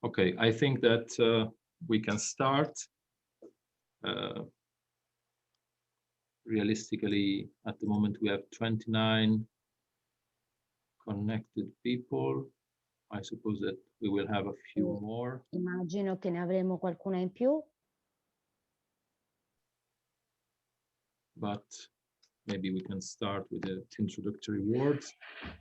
Okay, I think that we can start. Realistically, at the moment, we have 29 connected people. I suppose that we will have a few more. Immagino che ne avremo qualcuna in più. But maybe we can start with the introductory words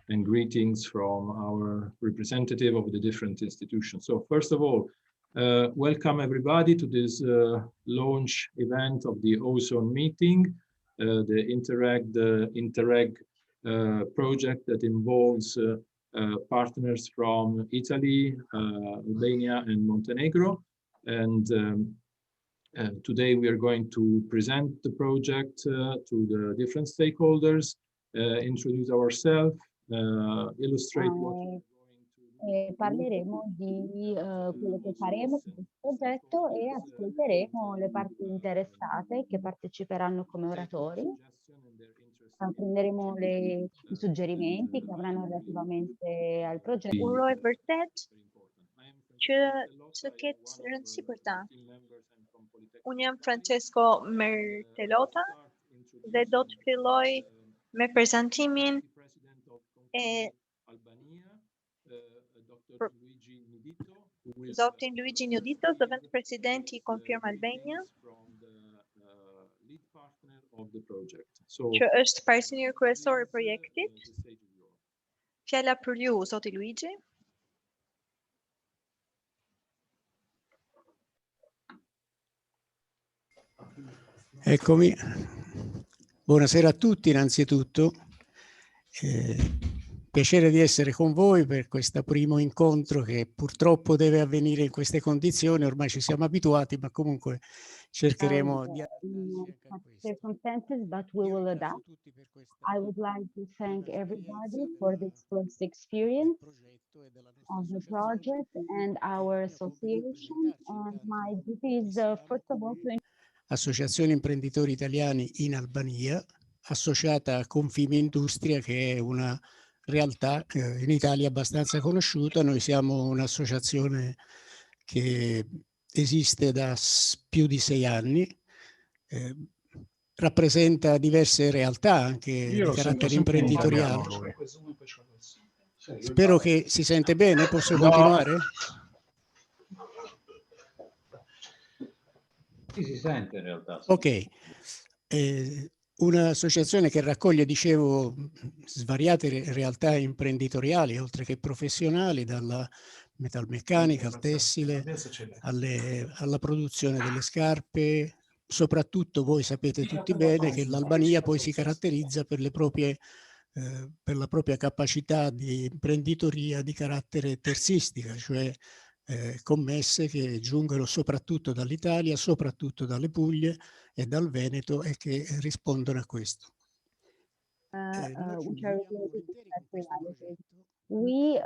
and greetings from our representative of the different institutions. So first of all, welcome everybody to this launch event of the AWeS0Me meeting, the Interreg project that involves partners from Italy, Albania and Montenegro. And today we are going to present the project to the different stakeholders, introduce ourselves, illustrate what we're going to do. Parleremo di quello che faremo con questo progetto e ascolteremo le parti interessate che parteciperanno come oratori. Prenderemo i suggerimenti che avranno relativamente al progetto. Unë jam Francesco Mertelota dhe do të filloj me prezantimin e Zotin Luigi Nudito, zëvend presidenti i Confirm Albania, që është pajisënjër kryesor i projektit. Fjala për ju, Zoti Luigi. Eccomi, buonasera a tutti innanzitutto, piacere di essere con voi per questo primo incontro che purtroppo deve avvenire in queste condizioni, ormai ci siamo abituati, ma comunque cercheremo di circumstances, but we will adapt. I would like to thank everybody for this first experience of the project and our association, and my duty is first of all to Associazione Imprenditori Italiani in Albania, associata a Confimindustria, che è una realtà in Italia abbastanza conosciuta. Noi siamo un'associazione che esiste da più di 6 anni, rappresenta diverse realtà anche di carattere imprenditoriale. Spero che si sente bene, posso continuare? Si sente in realtà. Ok, un'associazione che raccoglie, dicevo, svariate realtà imprenditoriali, oltre che professionali, dalla metalmeccanica al tessile, alla produzione delle scarpe. Soprattutto voi sapete tutti bene che l'Albania poi si caratterizza per la propria capacità di imprenditoria di carattere terzistica, cioè commesse che giungono soprattutto dall'Italia, soprattutto dalle Puglie e dal Veneto e che rispondono a questo. We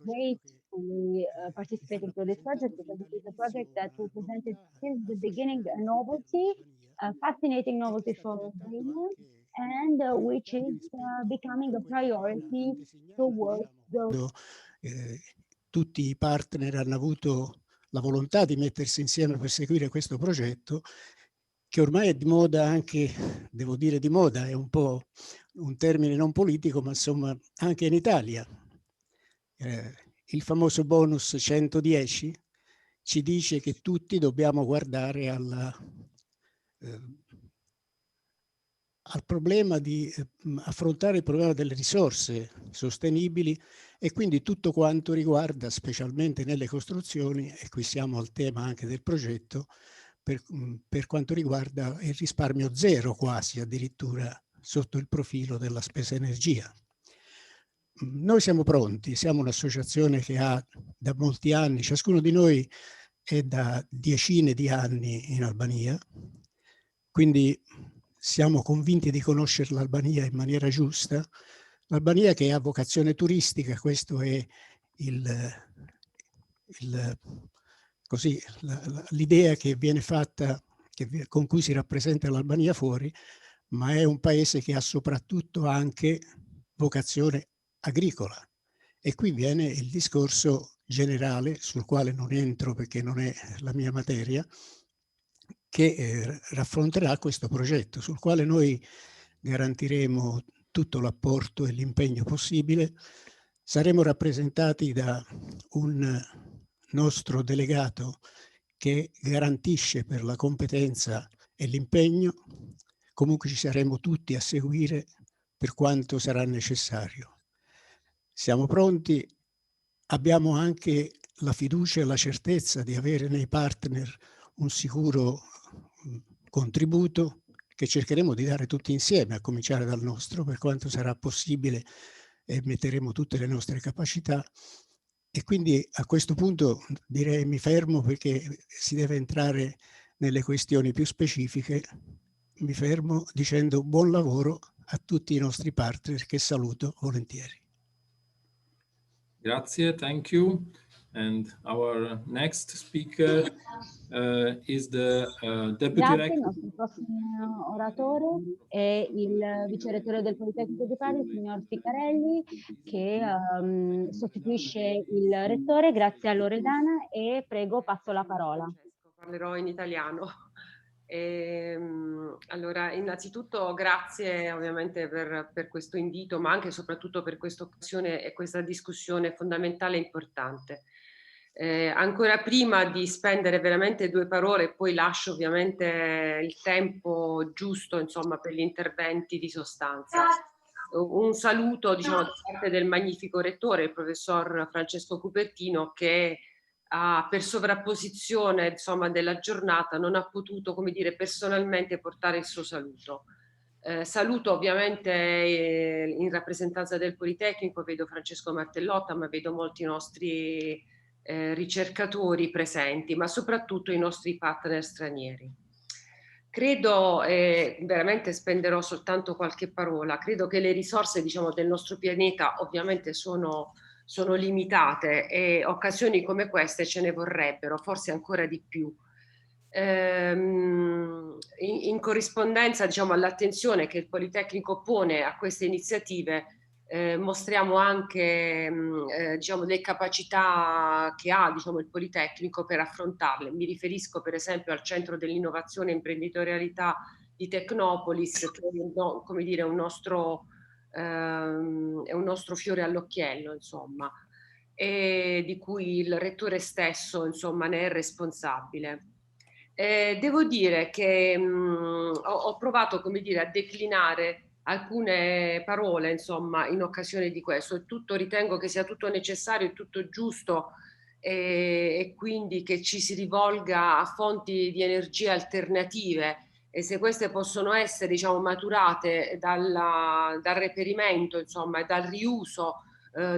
gratefully participating to this project because it is a project that we presented since the beginning, a novelty, a fascinating novelty for Albania, and which is becoming a priority towards the tutti i partner hanno avuto la volontà di mettersi insieme per seguire questo progetto, che ormai è di moda anche, devo dire di moda, è un po' un termine non politico, ma insomma anche in Italia. Il famoso bonus 110 ci dice che tutti dobbiamo guardare al problema di affrontare il problema delle risorse sostenibili e quindi tutto quanto riguarda, specialmente nelle costruzioni, e qui siamo al tema anche del progetto, per quanto riguarda il risparmio zero quasi, addirittura sotto il profilo della spesa energia. Noi siamo pronti, siamo un'associazione che ha da molti anni, ciascuno di noi è da decine di anni in Albania, quindi siamo convinti di conoscere l'Albania in maniera giusta. L'Albania che ha vocazione turistica, questo è l'idea che viene fatta, con cui si rappresenta l'Albania fuori, ma è un paese che ha soprattutto anche vocazione agricola E qui viene il discorso generale, sul quale non entro perché non è la mia materia, che raffronterà questo progetto, sul quale noi garantiremo tutto l'apporto e l'impegno possibile. Saremo rappresentati da un nostro delegato che garantisce per la competenza e l'impegno. Comunque ci saremo tutti a seguire per quanto sarà necessario. Siamo pronti, abbiamo anche la fiducia e la certezza di avere nei partner un sicuro contributo che cercheremo di dare tutti insieme, a cominciare dal nostro, per quanto sarà possibile, e metteremo tutte le nostre capacità. E quindi a questo punto direi mi fermo perché si deve entrare nelle questioni più specifiche. Mi fermo dicendo buon lavoro a tutti i nostri partner che saluto volentieri. Grazie, thank you. And our next speaker is the Deputy Grazie, Rector. il nostro prossimo oratore è il vicerettore del Politecnico di Padova, il signor Ficarelli, che sostituisce il rettore. Grazie a Loredana e prego, passo la parola. Parlerò in italiano. Allora, innanzitutto grazie ovviamente per questo invito, ma anche e soprattutto per questa occasione e questa discussione fondamentale e importante. Ancora prima di spendere veramente due parole, poi lascio ovviamente il tempo giusto, insomma, per gli interventi di sostanza. Un saluto, diciamo, da parte del magnifico rettore, il professor Francesco Cupertino, che per sovrapposizione, insomma, della giornata non ha potuto, come dire, personalmente portare il suo saluto. Saluto ovviamente in rappresentanza del Politecnico, vedo Francesco Martellotta, ma vedo molti nostri ricercatori presenti, ma soprattutto i nostri partner stranieri. Credo, veramente spenderò soltanto qualche parola, credo che le risorse, diciamo, del nostro pianeta ovviamente sono limitate e occasioni come queste ce ne vorrebbero, forse ancora di più. In corrispondenza, diciamo, all'attenzione che il Politecnico pone a queste iniziative, mostriamo anche diciamo, le capacità che ha, diciamo, il Politecnico per affrontarle. Mi riferisco per esempio al Centro dell'Innovazione e Imprenditorialità di Tecnopolis, che è, come dire, è un nostro fiore all'occhiello, insomma, e di cui il rettore stesso, insomma, ne è responsabile. Devo dire che ho provato, come dire, a declinare alcune parole, insomma, in occasione di questo. Ritengo che sia tutto necessario e tutto giusto, e quindi che ci si rivolga a fonti di energia alternative, e se queste possono essere, diciamo, maturate dal reperimento, insomma, e dal riuso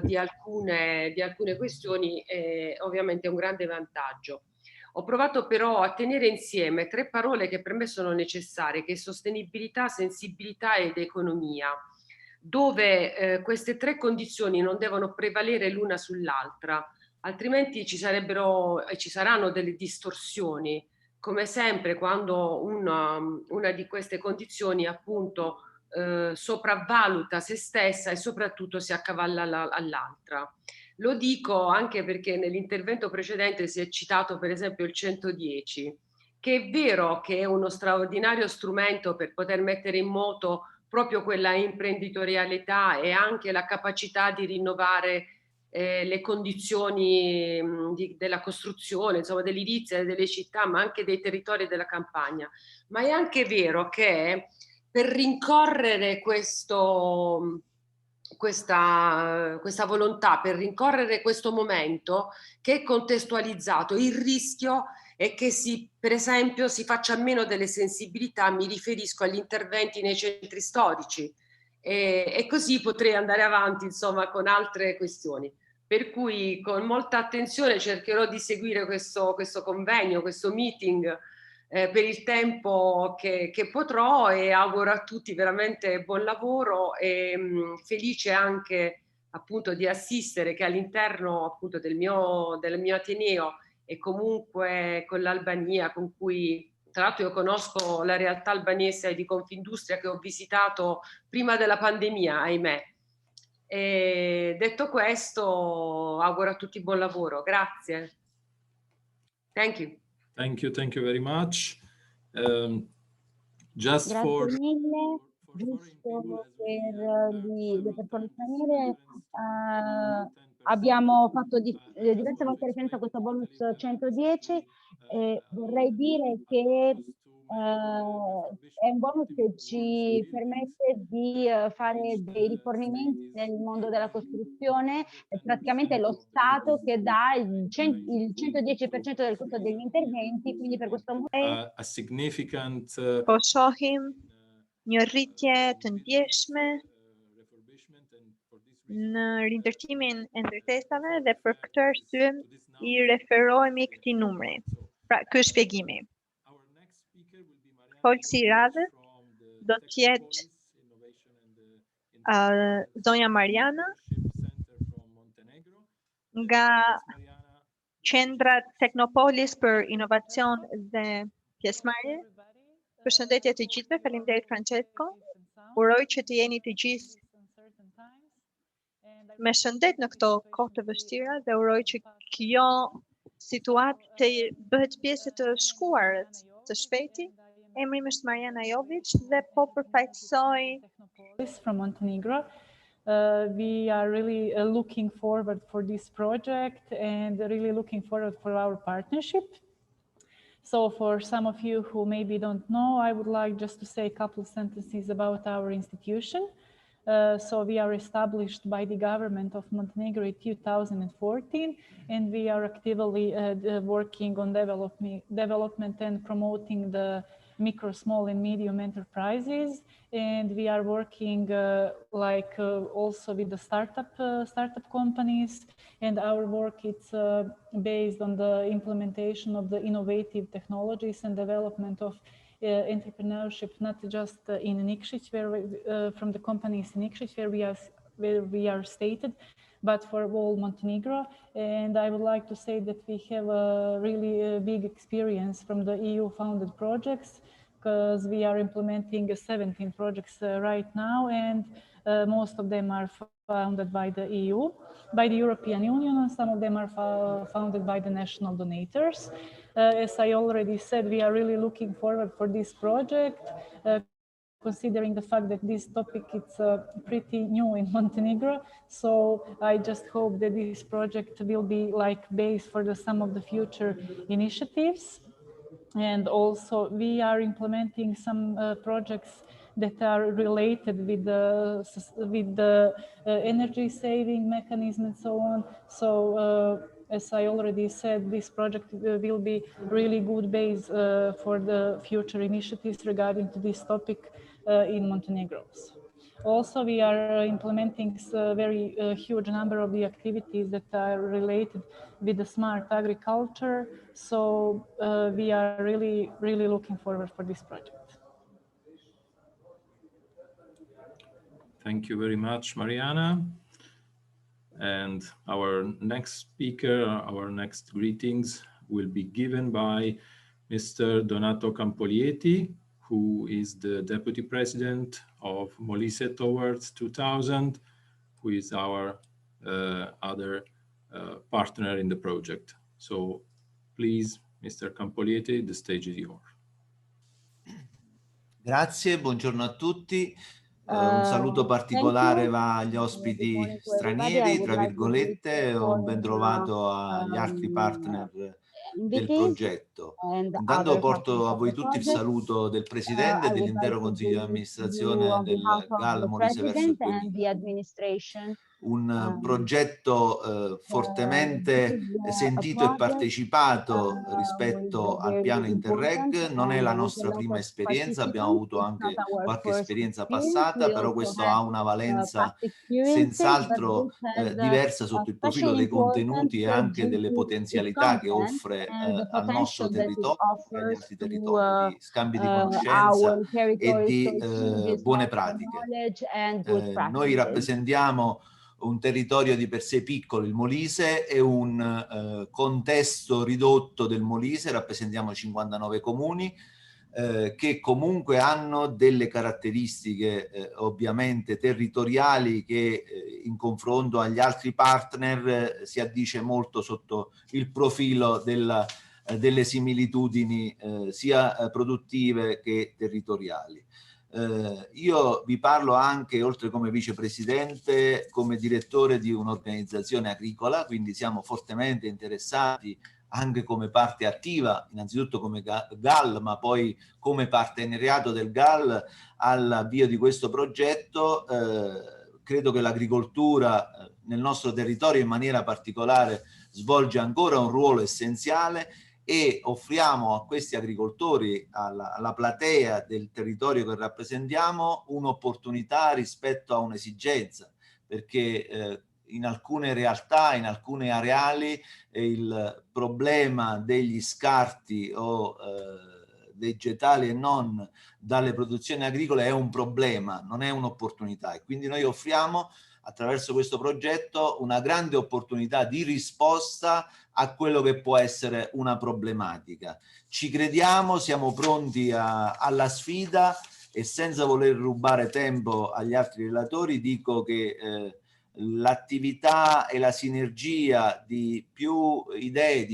di alcune questioni, ovviamente è un grande vantaggio. Ho provato però a tenere insieme tre parole che per me sono necessarie, che è sostenibilità, sensibilità ed economia, dove queste tre condizioni non devono prevalere l'una sull'altra, altrimenti ci sarebbero e ci saranno delle distorsioni, come sempre quando una di queste condizioni appunto sopravvaluta se stessa e soprattutto si accavalla all'altra. Lo dico anche perché nell'intervento precedente si è citato per esempio il 110, che è vero che è uno straordinario strumento per poter mettere in moto proprio quella imprenditorialità e anche la capacità di rinnovare le condizioni della costruzione, insomma, dell'edilizia delle città, ma anche dei territori della campagna. Ma è anche vero che per rincorrere questa volontà, per rincorrere questo momento che è contestualizzato, il rischio è che per esempio si faccia a meno delle sensibilità, mi riferisco agli interventi nei centri storici, e così potrei andare avanti, insomma, con altre questioni. Per cui con molta attenzione cercherò di seguire questo convegno, questo meeting, per il tempo che potrò, e auguro a tutti veramente buon lavoro e felice anche appunto di assistere che all'interno appunto del mio ateneo e comunque con l'Albania, con cui tra l'altro io conosco la realtà albanese di Confindustria che ho visitato prima della pandemia, ahimè, E detto questo, auguro a tutti buon lavoro. Grazie. Thank you. Thank you very much. Just Grazie mille. Giusto per le persone straniere, abbiamo fatto diverse volte referenza a questo bonus 110 e vorrei dire che è un bonus che ci permette di fare dei rifornimenti nel mondo della costruzione. Praticamente è lo Stato che dà il 110% del costo degli interventi, quindi per questo motivo a significant Po shohim një rritje të ndjeshme në rindërtimin e ndërtesave dhe për këtë arsye i referohemi këtij numri. Pra, ky është shpjegimi. Folësi i radhës do të jetë zonja Mariana nga Qendra Teknopolis për Inovacion dhe Pjesëmarrje. Përshëndetje të gjithëve, faleminderit Francesco. Uroj që të jeni të gjithë me shëndet në këto kohë të vështira dhe uroj që kjo situatë të bëhet pjesë të shkuarët të shpejti. Emri më është Mariana Jovic dhe po përfaqësoj from Montenegro. We are really looking forward for this project and really looking forward for our partnership. So for some of you who maybe don't know, I would like just to say a couple of sentences about our institution. So we are established by the government of Montenegro in 2014, and we are actively working on development and promoting the micro, small and medium enterprises. And we are working also with the startup companies. And our work is based on the implementation of the innovative technologies and development of entrepreneurship, not just in Nikšić, from the companies in Nikšić, where we are stated, but for all Montenegro. And I would like to say that we have a really big experience from the EU-funded projects, because we are implementing 17 projects right now, and most of them are funded by the EU, by the European Union, and some of them are funded by the national donators. As I already said, we are really looking forward for this project, considering the fact that this topic is pretty new in Montenegro. So I just hope that this project will be like base for some of the future initiatives. And also we are implementing some projects that are related with the energy saving mechanism and so on. So as I already said, this project will be really good base for the future initiatives regarding to this topic in Montenegro. Also, we are implementing a very huge number of the activities that are related with the smart agriculture. So we are really looking forward for this project. Thank you very much, Mariana. And our next speaker, our next greetings will be given by Mr. Donato Campolieti, who is the Deputy President of Molise Towards 2000, who is our other partner in the project. So please, Mr. Campolieti, the stage is yours. Grazie, buongiorno a tutti. Un saluto particolare va agli ospiti stranieri, tra virgolette, un ben trovato agli altri partner del progetto. Intanto porto a voi tutti il saluto del Presidente e dell'intero Consiglio di amministrazione del GAL Molise verso il 2000. Un progetto fortemente sentito e partecipato rispetto al piano Interreg. Non è la nostra prima esperienza, abbiamo avuto anche qualche esperienza passata, però questo ha una valenza senz'altro diversa sotto il profilo dei contenuti e anche delle potenzialità che offre al nostro territorio e agli altri territori di scambi di conoscenza e di buone pratiche. Noi rappresentiamo un territorio di per sé piccolo, il Molise, e un contesto ridotto del Molise, rappresentiamo 59 comuni, che comunque hanno delle caratteristiche ovviamente territoriali che in confronto agli altri partner si addice molto sotto il profilo delle similitudini sia produttive che territoriali. Io vi parlo anche, oltre come vicepresidente, come direttore di un'organizzazione agricola, quindi siamo fortemente interessati anche come parte attiva, innanzitutto come GAL, ma poi come partenariato del GAL all'avvio di questo progetto. Credo che l'agricoltura nel nostro territorio in maniera particolare svolge ancora un ruolo essenziale e offriamo a questi agricoltori, alla platea del territorio che rappresentiamo, un'opportunità rispetto a un'esigenza, perché in alcune realtà, in alcune areali, il problema degli scarti o vegetali e non dalle produzioni agricole è un problema, non è un'opportunità, e quindi noi offriamo attraverso questo progetto una grande opportunità di risposta a quello che può essere una problematica. Ci crediamo, siamo pronti alla sfida, e senza voler rubare tempo agli altri relatori dico che l'attività e la sinergia di più idee,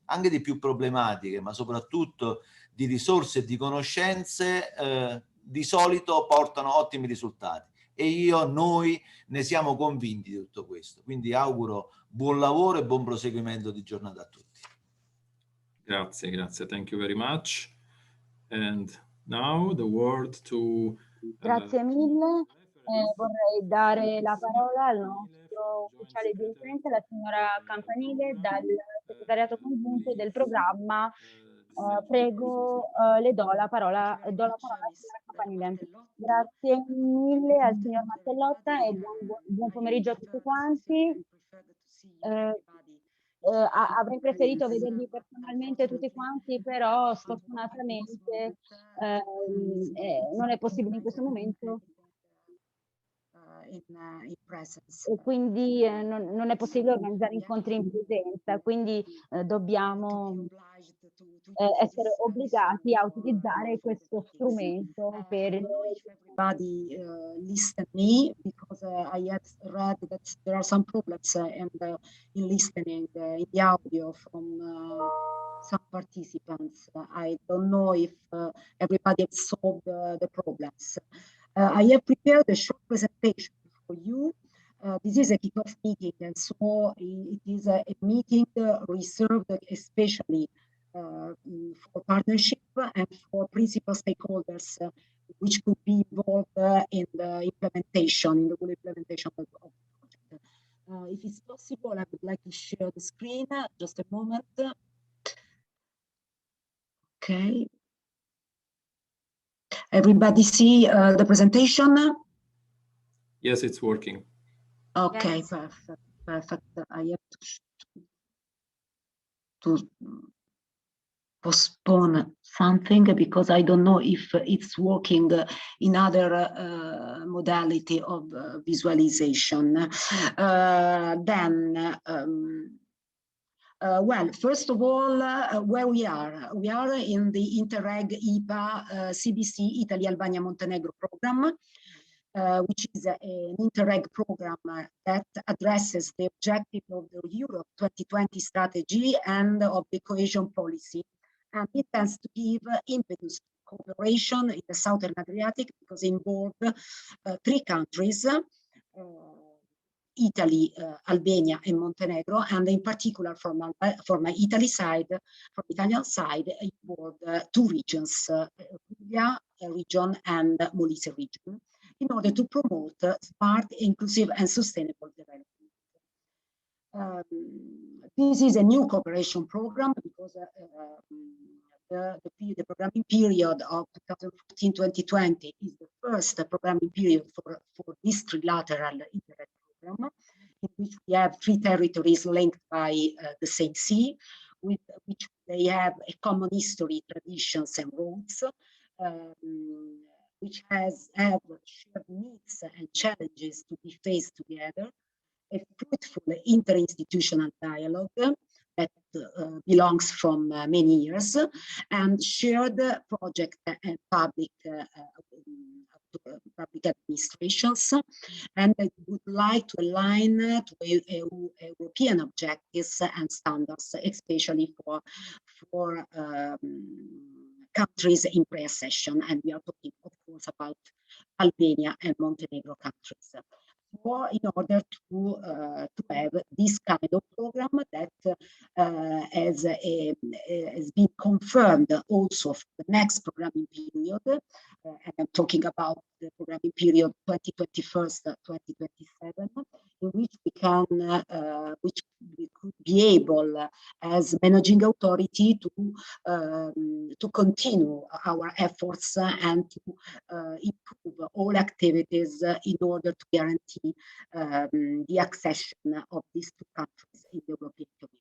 anche di più problematiche, ma soprattutto di risorse e di conoscenze, di solito portano ottimi risultati. E noi ne siamo convinti di tutto questo. Quindi auguro buon lavoro e buon proseguimento di giornata a tutti. Grazie, grazie. Thank you very much. And now the word to... Grazie mille. Vorrei dare la parola al nostro ufficiale dirigente, la signora Campanile, dal segretariato congiunto del programma. Prego, le do la parola alla signora Campanile. Grazie mille al signor Mattellotta e buon pomeriggio a tutti quanti. Avrei preferito vedervi personalmente tutti quanti, però sfortunatamente non è possibile in questo momento. E quindi non è possibile organizzare incontri in presenza, quindi dobbiamo essere obbligati a utilizzare questo strumento per everybody listen me, because I have read that there are some problems in listening in the audio from some participants. I don't know if everybody has solved the problems. I have prepared a short presentation for you. This is a kickoff meeting, and so it is a meeting reserved especially for partnership and for principal stakeholders, which could be involved in the implementation, in the full implementation of the project. If it's possible, I would like to share the screen. Just a moment. Okay. Everybody see the presentation? Yes, it's working. Okay, Yes. perfect. I have to postpone something because I don't know if it's working in other modality of visualization. Well, first of all, where we are in the Interreg IPA CBC Italy-Albania-Montenegro Programme, which is an Interreg program that addresses the objective of the Europe 2020 strategy and of the cohesion policy, and it tends to give impetus to cooperation in the Southern Adriatic because it involves 3 countries, Italy, Albania, and Montenegro, and in particular from Italian side, involved 2 regions, Puglia region and Molise region, in order to promote smart, inclusive, and sustainable development. This is a new cooperation program because the programming period of 2014-2020 is the first programming period for this trilateral Interreg program, in which we have 3 territories linked by the same sea, with which they have a common history, traditions, and roads, which have shared needs and challenges to be faced together, a fruitful interinstitutional dialogue, that belongs from many years, and shared project and public administrations, and I would like to align to European objectives and standards, especially for countries in pre-accession, and we are talking, of course, about Albania and Montenegro countries. Or in order to have this kind of program that has been confirmed also for the next programming period, and I'm talking about the programming period 2021-2027, in which we can, which we could be able as managing authority to continue our efforts and to improve all activities in order to guarantee the accession of these two countries in the European Community.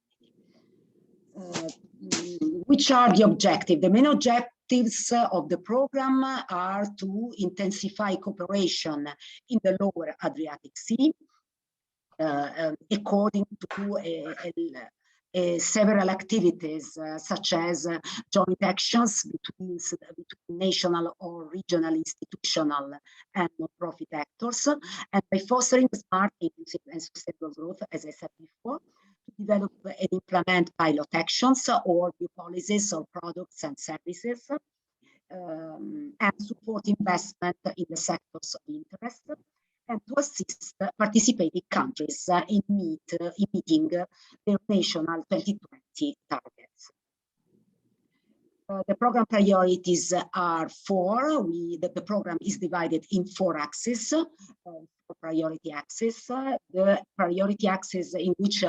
Which are the objectives? The main objectives of the program are to intensify cooperation in the lower Adriatic Sea, according to several activities such as joint actions between national or regional, institutional and non-profit actors, and by fostering smart, inclusive and sustainable growth, as I said before, to develop and implement pilot actions or new policies or products and services, and support investment in the sectors of interest, and to assist participating countries in meeting their national 2020 targets. The program priorities are four. The program is divided in 4 axes, priority axis. The priority axis in which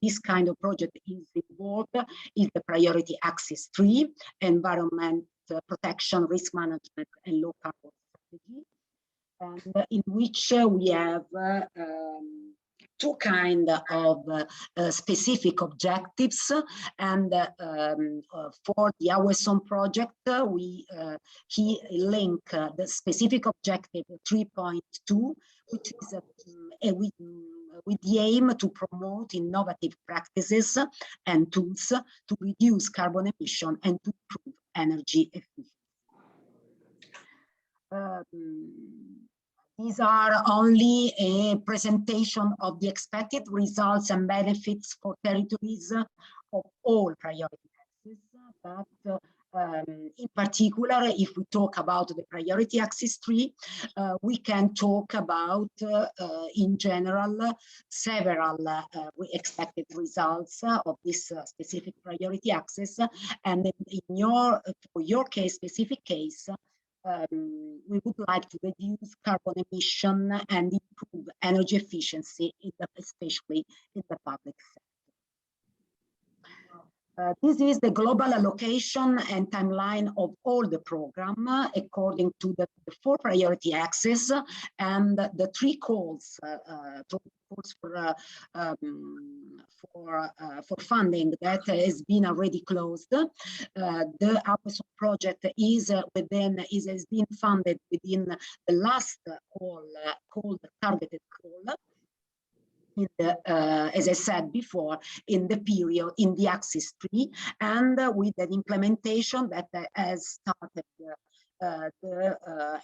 this kind of project is involved is the priority axis 3, environment protection, risk management, and low carbon strategy. And in which we have 2 kinds of specific objectives, and for the AWeS0Me project, we link the specific objective 3.2, which is with the aim to promote innovative practices and tools to reduce carbon emission and to improve energy efficiency. These are only a presentation of the expected results and benefits for territories of all priority axes, but in particular, if we talk about the priority axis 3, we can talk about, in general, several expected results of this specific priority axis, and for your specific case, we would like to reduce carbon emission and improve energy efficiency, especially in the public sector. This is the global allocation and timeline of all the program according to the 4 priority axes and the 3 calls for funding that has been already closed. The AWeS0Me project has been funded within the last call, called targeted call. As I said before, in the period, in the axis 3, and with an implementation that has started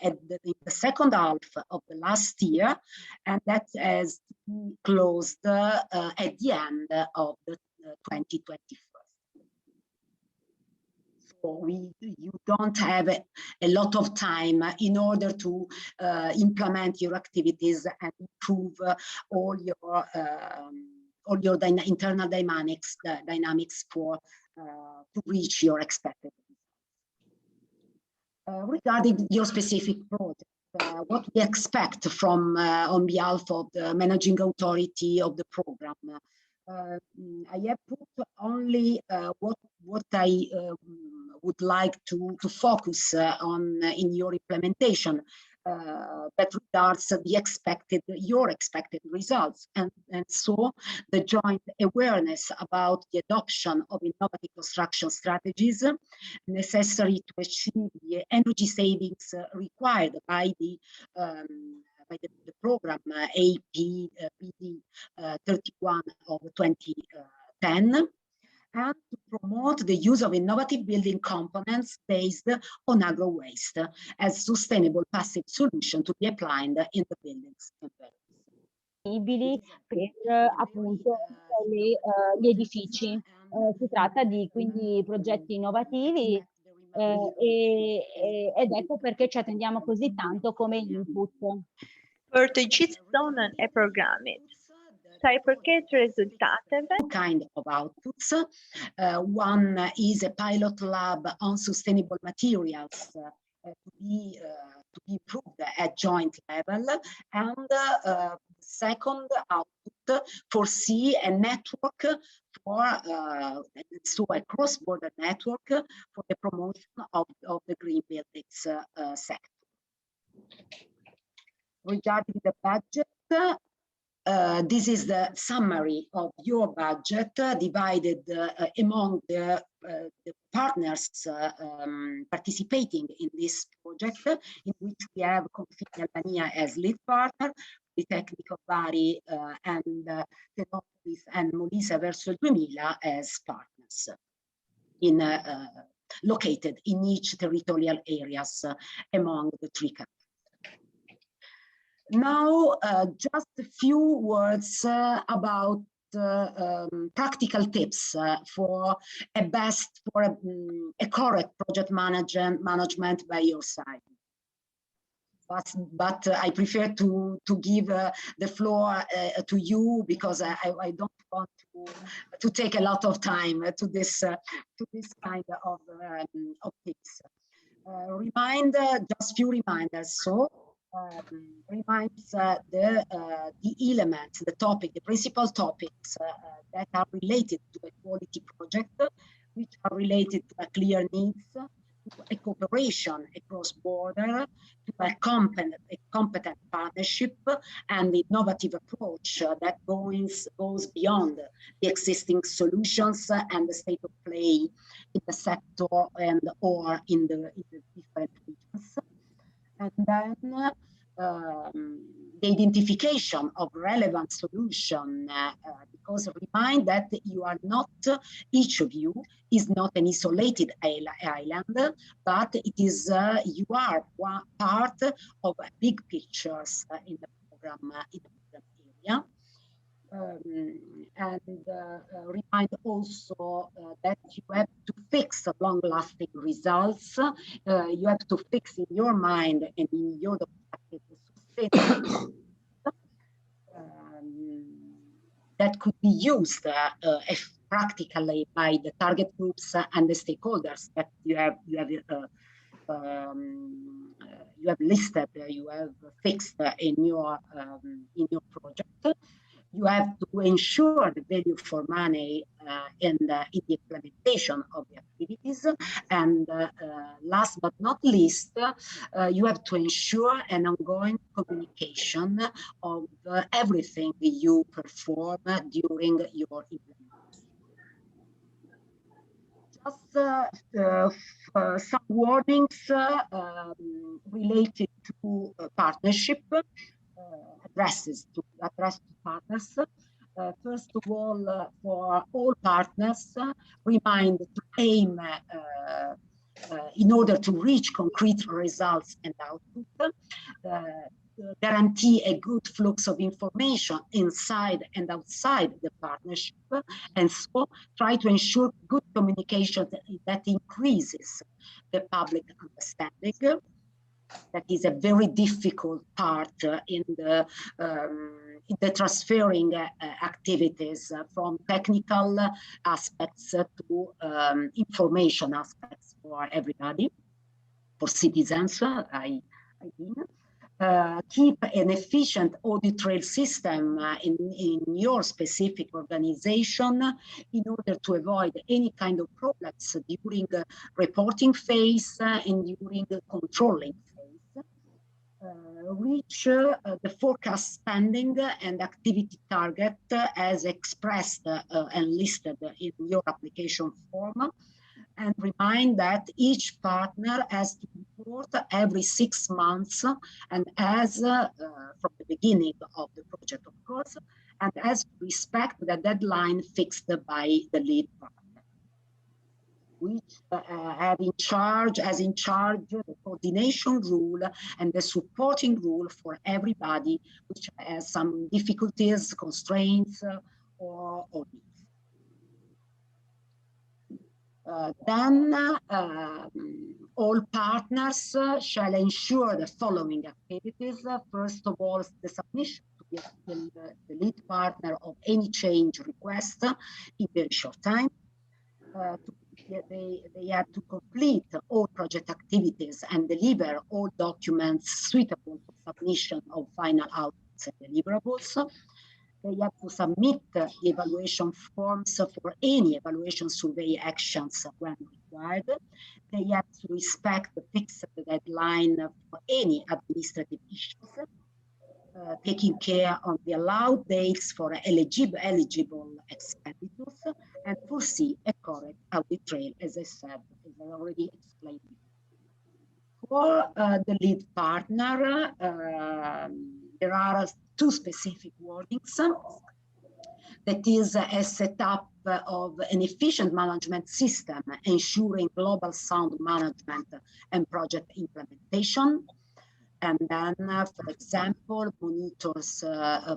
in the second half of the last year, and that has closed at the end of the 2021. So you don't have a lot of time in order to implement your activities and improve all your internal dynamics for to reach your expected results. Regarding your specific project, what we expect from on behalf of the managing authority of the program. I have put only what I would like to focus on in your implementation that regards your expected results, and so the joint awareness about the adoption of innovative construction strategies necessary to achieve the energy savings required by the program APBD 31 of 2010, and to promote the use of innovative building components based on agro-waste as sustainable passive solution to be applied in the buildings. Per appunto gli edifici. Si tratta di quindi progetti innovativi ed ecco perché ci attendiamo così tanto come input. Per the AWeS0Me e programmi. Sai perché risultate? Two kind of outputs. One is a pilot lab on sustainable materials to be improved at joint level, and second output foresee a network for so a cross-border network for the promotion of the green buildings sector. Regarding the budget, this is the summary of your budget divided among the partners participating in this project, in which we have Confini Albania as lead partner, the Tecnico Bari and Tenopolis and Molise verso il 2000 as partners, located in each territorial areas among the three countries. Now, just a few words about practical tips for a correct project management by your side. But I prefer to give the floor to you because I don't want to take a lot of time to this kind of tips. Just few reminders. So. Reminds the elements, the topic, the principal topics that are related to a quality project, which are related to a clear needs, to a cooperation across border, to a competent partnership, and innovative approach that goes beyond the existing solutions and the state of play in the sector and or in the different regions. And then the identification of relevant solution, because remind that you are not, each of you is not an isolated island, but it is, you are one part of a big pictures in the program area. And remind also that you have to fix long-lasting results. You have to fix in your mind and in your that could be used practically by the target groups and the stakeholders that you have listed, you have fixed in your project. You have to ensure the value for money in the implementation of the activities. And last but not least, you have to ensure an ongoing communication of everything you perform during your implementation. Just some warnings related to partnership. Address to partners. First of all, for all partners, remind to aim in order to reach concrete results and output, guarantee a good flux of information inside and outside the partnership, and so try to ensure good communication that increases the public understanding. That is a very difficult part in the transferring activities from technical aspects to information aspects for everybody, for citizens, I mean. Keep an efficient audit trail system in your specific organization in order to avoid any kind of problems during the reporting phase and during the controlling phase. Reach the forecast spending and activity target as expressed and listed in your application form, and remind that each partner has to report every 6 months and as from the beginning of the project, of course, and as respect the deadline fixed by the lead partner. which have in charge the coordination rule and the supporting rule for everybody which has some difficulties, constraints, or needs. Then all partners shall ensure the following activities. First of all, the submission to the lead partner of any change request in very short time. They have to complete all project activities and deliver all documents suitable for submission of final outputs and deliverables. They have to submit the evaluation forms for any evaluation survey actions when required. They have to respect the fixed deadline for any administrative issues, taking care of the allowed dates for eligible expenditures, and foresee a correct audit trail, as I said, as I already explained. For the lead partner, there are two specific wordings. That is a setup of an efficient management system, ensuring global sound management and project implementation. And then, for example, monitors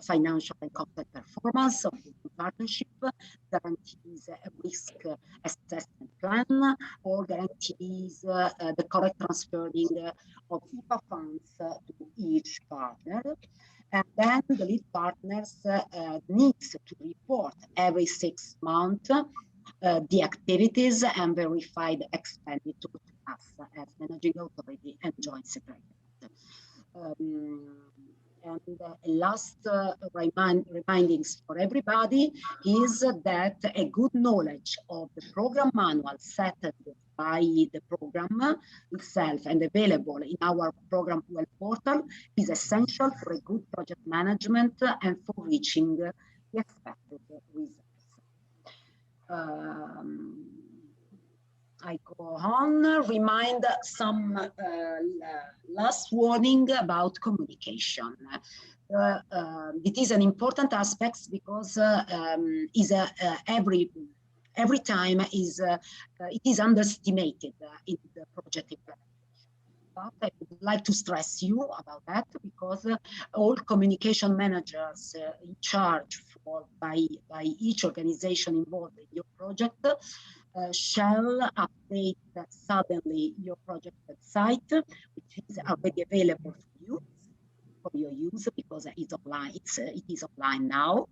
financial and content performance of the partnership, guarantees a risk assessment plan, or guarantees the correct transferring of IPA funds to each partner. And then the lead partners needs to report every 6 months the activities and verify the expenditure to us as managing authority and joint secretariat. And last remindings for everybody is that a good knowledge of the program manual set by the program itself and available in our program web portal is essential for a good project management and for reaching the expected results. I go on, remind some last warning about communication. It is an important aspect because every time it is underestimated in the project implementation. But I would like to stress you about that because all communication managers in charge by each organization involved in your project shall update suddenly your project website, which is already available for you, for your use, because it's online. It is online now,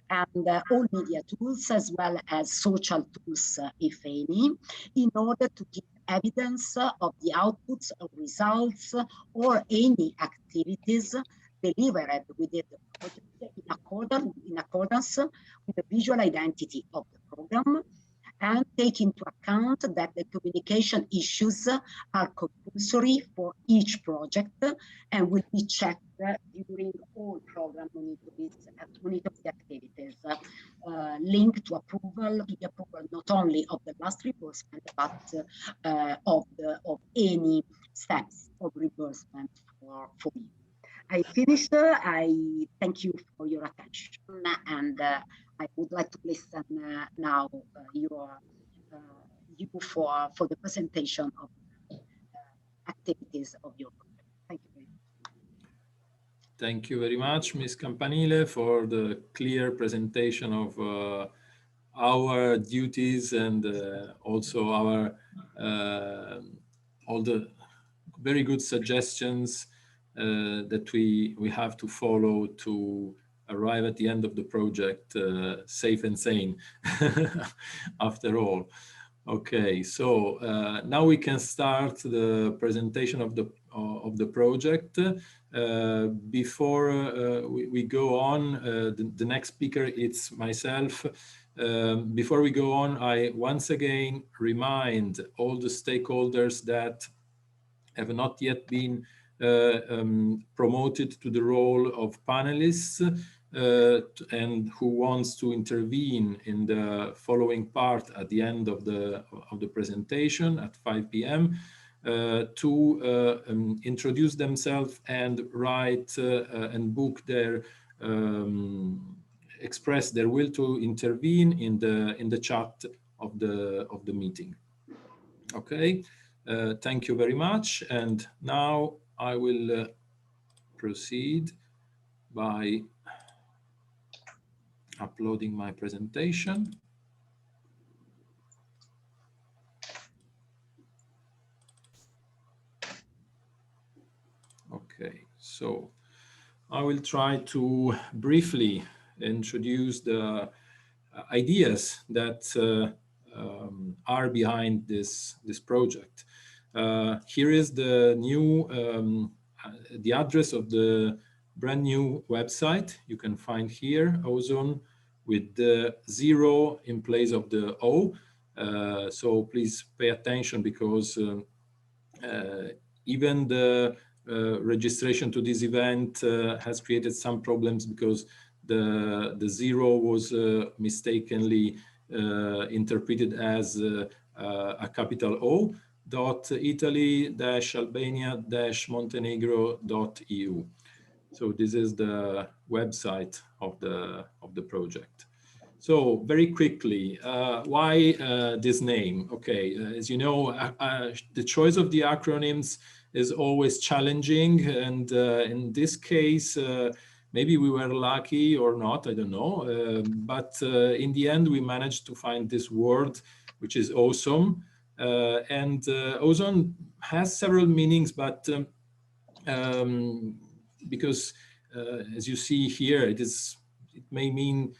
and all media tools as well as social tools, if any, in order to give evidence of the outputs or results or any activities delivered within the project in accordance with the visual identity of the program, and take into account that the communication issues are compulsory for each project and will be checked during all program monitoring activities, linked to approval, not only of the last reimbursement, but of any steps of reimbursement for you. I finished. I thank you for your attention, and I would like to listen now you for the presentation of activities of your project. Thank you very much. Thank you very much, Ms. Campanile, for the clear presentation of our duties and also our all the very good suggestions that we have to follow to arrive at the end of the project safe and sane after all. Okay, so now we can start the presentation of the project. Before we go on, the next speaker, it's myself. Before we go on, I once again remind all the stakeholders that have not yet been promoted to the role of panelists and who wants to intervene in the following part at the end of the presentation at 5 p.m. To introduce themselves and write and book their express their will to intervene in the chat of the meeting. Okay, thank you very much. And now I will proceed by uploading my presentation. Okay, so I will try to briefly introduce the ideas that are behind this project. Here is the new the address of the brand new website. You can find here AWeS0Me with the 0 in place of the O. So please pay attention, because even the registration to this event has created some problems, because the 0 was mistakenly interpreted as a capital O. Italy-Albania-Montenegro.eu. So this is the website of the project. So very quickly, why this name? Okay, as you know, the choice of the acronyms is always challenging, and in this case, maybe we were lucky or not, I don't know. But in the end, we managed to find this word, which is awesome. And AWeS0Me has several meanings, but because as you see here, it may mean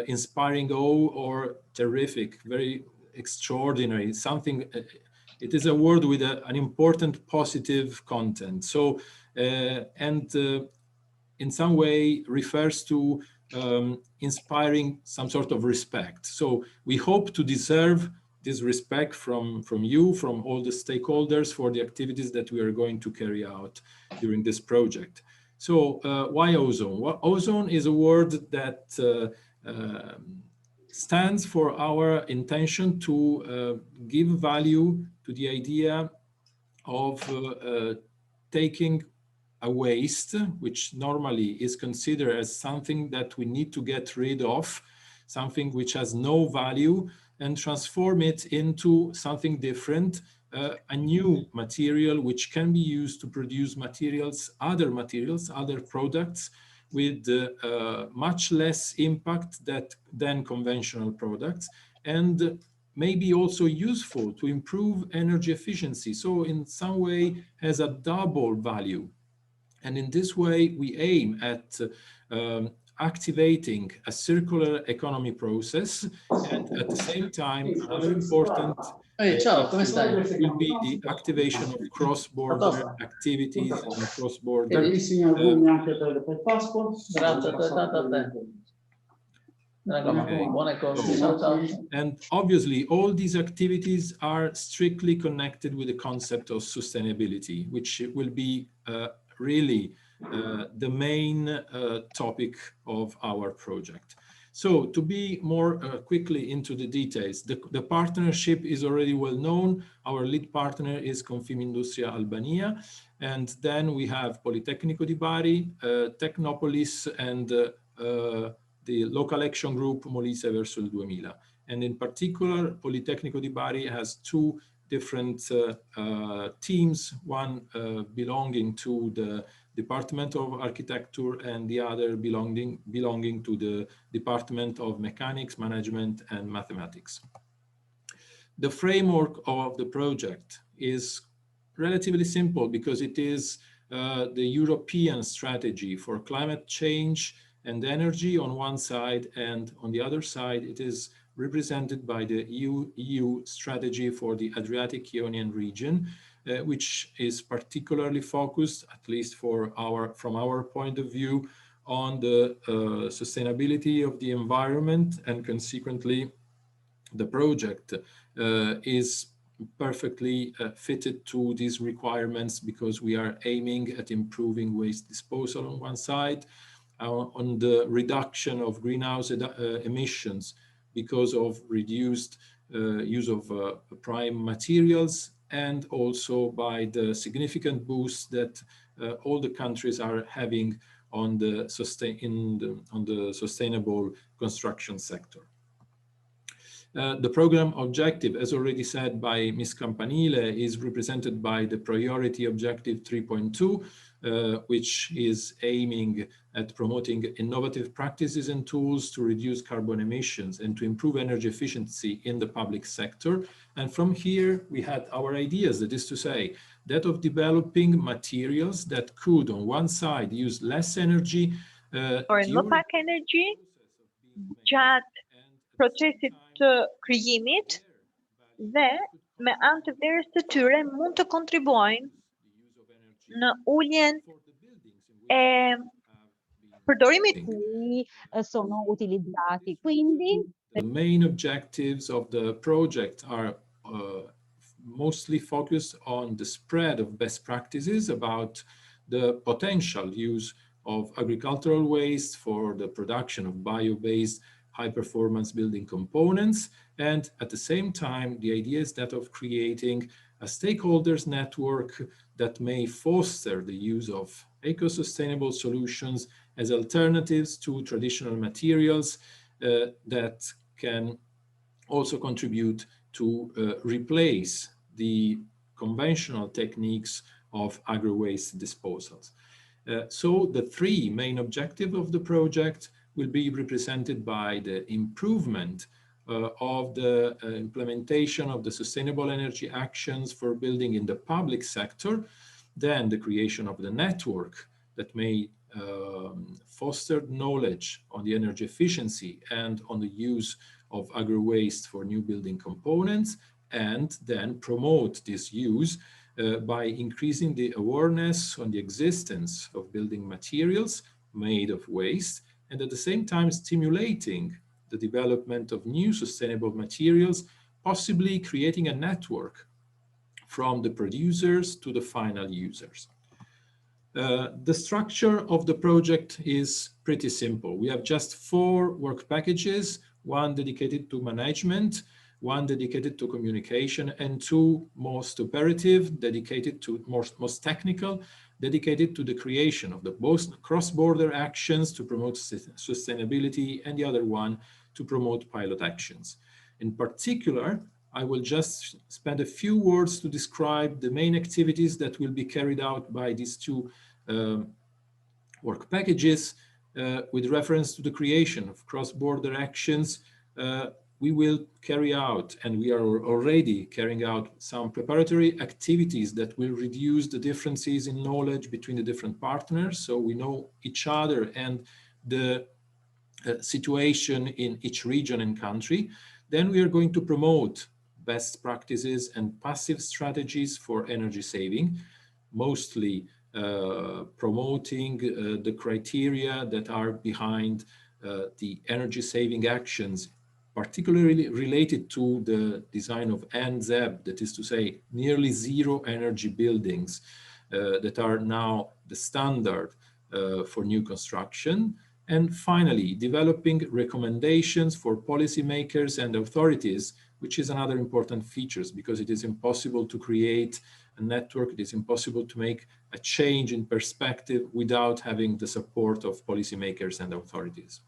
inspiring awe or terrific, very extraordinary, something. It is a word with an important positive content. So, and in some way refers to inspiring some sort of respect. So we hope to deserve this respect from you, from all the stakeholders, for the activities that we are going to carry out during this project. So why AWeS0Me? Well, AWeS0Me is a word that stands for our intention to give value to the idea of taking a waste, which normally is considered as something that we need to get rid of, something which has no value, and transform it into something different, a new material which can be used to produce other products with much less impact than conventional products, and maybe also useful to improve energy efficiency. So in some way has a double value. And in this way, we aim at activating a circular economy process, and at the same time, another important will be the activation of cross-border activities and cross-border. Okay. And obviously, all these activities are strictly connected with the concept of sustainability, which will be really the main topic of our project. So to be more quickly into the details, the partnership is already well known. Our lead partner is Confimindustria Albania, and then we have Politecnico di Bari, Technopolis, and the local action group Molise verso il 2000. And in particular, Politecnico di Bari has two different teams, one belonging to the Department of Architecture and the other belonging to the Department of Mechanics, Management and Mathematics. The framework of the project is relatively simple, because it is the European strategy for climate change and energy on one side, and on the other side it is represented by the EU strategy for the Adriatic-Ionian region, which is particularly focused, at least from our point of view, on the sustainability of the environment, and consequently the project is perfectly fitted to these requirements, because we are aiming at improving waste disposal on one side, on the reduction of greenhouse emissions because of reduced use of prime materials, and also by the significant boost that all the countries are having on the sustainable construction sector. The program objective, as already said by Ms. Campanile, is represented by the priority objective 3.2, which is aiming at promoting innovative practices and tools to reduce carbon emissions and to improve energy efficiency in the public sector. And from here, we had our ideas, that is to say, that of developing materials that could, on one side, use less energy në pak energji gjatë procesit të krijimit dhe me anë të vlerës të tyre mund të kontribuojnë në uljen e përdorimit. Sono utilizzati. Quindi the main objectives of the project are mostly focused on the spread of best practices about the potential use of agricultural waste for the production of bio-based high-performance building components. And at the same time, the idea is that of creating a stakeholders network that may foster the use of eco-sustainable solutions as alternatives to traditional materials that can also contribute to replace the conventional techniques of agro-waste disposals. So the three main objectives of the project will be represented by the improvement of the implementation of the sustainable energy actions for building in the public sector, then the creation of the network that may foster knowledge on the energy efficiency and on the use of agro-waste for new building components, and then promote this use by increasing the awareness on the existence of building materials made of waste, and at the same time stimulating the development of new sustainable materials, possibly creating a network from the producers to the final users. The structure of the project is pretty simple. We have just 4 work packages, one dedicated to management, one dedicated to communication, and 2 most operative, dedicated to most technical, dedicated to the creation of the both cross-border actions to promote sustainability, and the other one to promote pilot actions. In particular, I will just spend a few words to describe the main activities that will be carried out by these 2 work packages. With reference to the creation of cross-border actions, we will carry out, and we are already carrying out, some preparatory activities that will reduce the differences in knowledge between the different partners, so we know each other and the situation in each region and country. Then we are going to promote best practices and passive strategies for energy saving, mostly promoting the criteria that are behind the energy saving actions, particularly related to the design of NZEB, that is to say, nearly zero energy buildings that are now the standard for new construction. And finally, developing recommendations for policymakers and authorities, which is another important feature, because it is impossible to create a network, it is impossible to make a change in perspective without having the support of policymakers and authorities.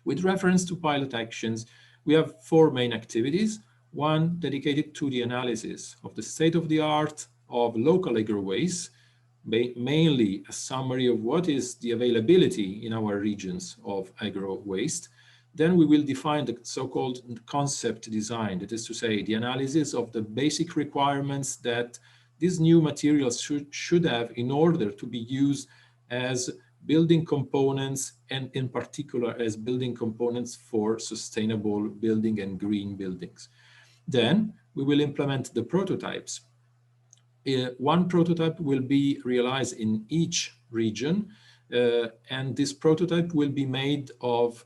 With reference to pilot actions, we have 4 main activities. One dedicated to the analysis of the state of the art of local agro-waste, mainly a summary of what is the availability in our regions of agro-waste. Then we will define the so-called concept design, that is to say, the analysis of the basic requirements that these new materials should have in order to be used as building components, and in particular as building components for sustainable building and green buildings. Then we will implement the prototypes. One prototype will be realized in each region, and this prototype will be made of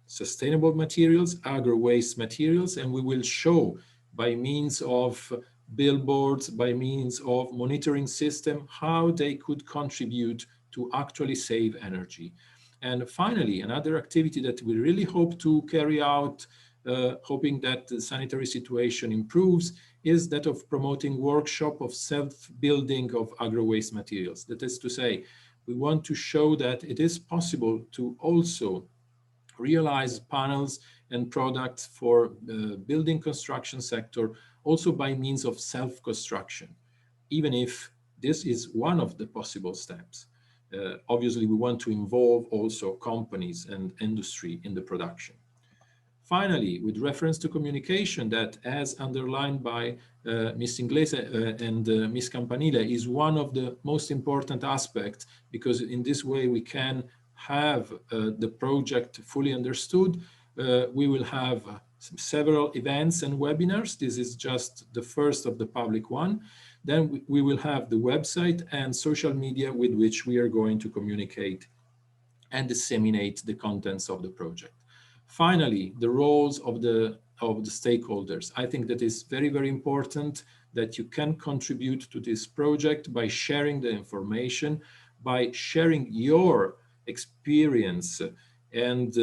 sustainable materials, agro-waste materials, and we will show by means of billboards, by means of monitoring system, how they could contribute to actually save energy. And finally, another activity that we really hope to carry out, hoping that the sanitary situation improves, is that of promoting workshop of self-building of agro-waste materials. That is to say, we want to show that it is possible to also realize panels and products for the building construction sector, also by means of self-construction, even if this is one of the possible steps. Obviously, we want to involve also companies and industry in the production. Finally, with reference to communication, that as underlined by Ms. Inglese and Ms. Campanile, is one of the most important aspects, because in this way we can have the project fully understood. We will have several events and webinars. This is just the first of the public one. Then we will have the website and social media with which we are going to communicate and disseminate the contents of the project. Finally, the roles of the stakeholders. I think that is very, very important that you can contribute to this project by sharing the information, by sharing your experience and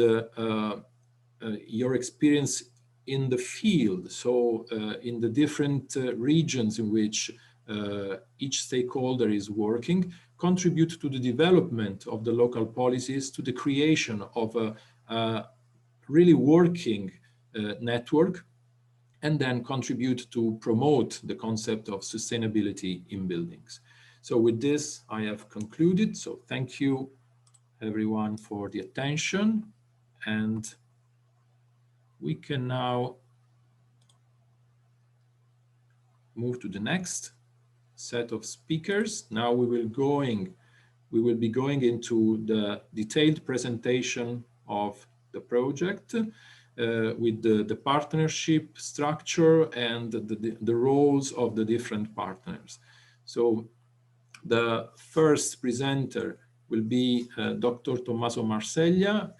your experience in the field. So in the different regions in which each stakeholder is working, contribute to the development of the local policies, to the creation of a really working network, and then contribute to promote the concept of sustainability in buildings. So with this, I have concluded. So thank you everyone for the attention, and we can now move to the next set of speakers. Now we will be going into the detailed presentation of the project with the partnership structure and the roles of the different partners. So the first presenter will be Dr. Tommaso Marseglia,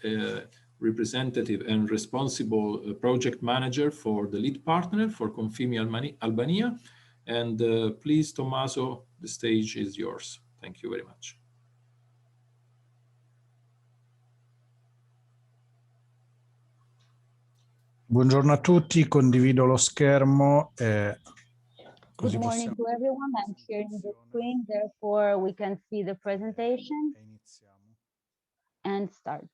representative and responsible project manager for the lead partner for Confimi Albania. And please, Tommaso, the stage is yours. Thank you very much. Buongiorno a tutti, condivido lo schermo. Good morning to everyone. I'm sharing the screen, therefore we can see the presentation and start.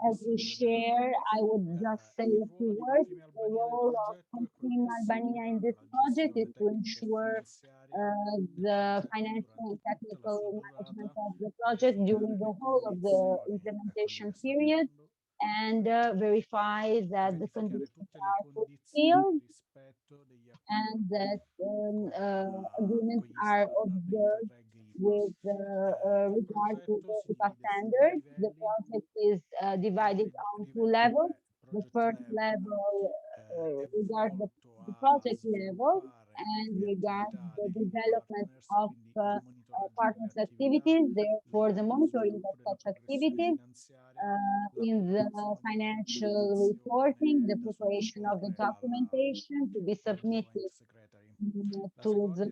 As we share, I would just say a few words. The role of Confimi Albania in this project is to ensure the financial and technical management of the project during the whole of the implementation period, and verify that the conditions are fulfilled and that agreements are observed with regard to the IPA standards. The project is divided on two levels. The first level regards the project level and regards the development of partners' activities, therefore the monitoring of such activities, in the financial reporting, the preparation of the documentation to be submitted to the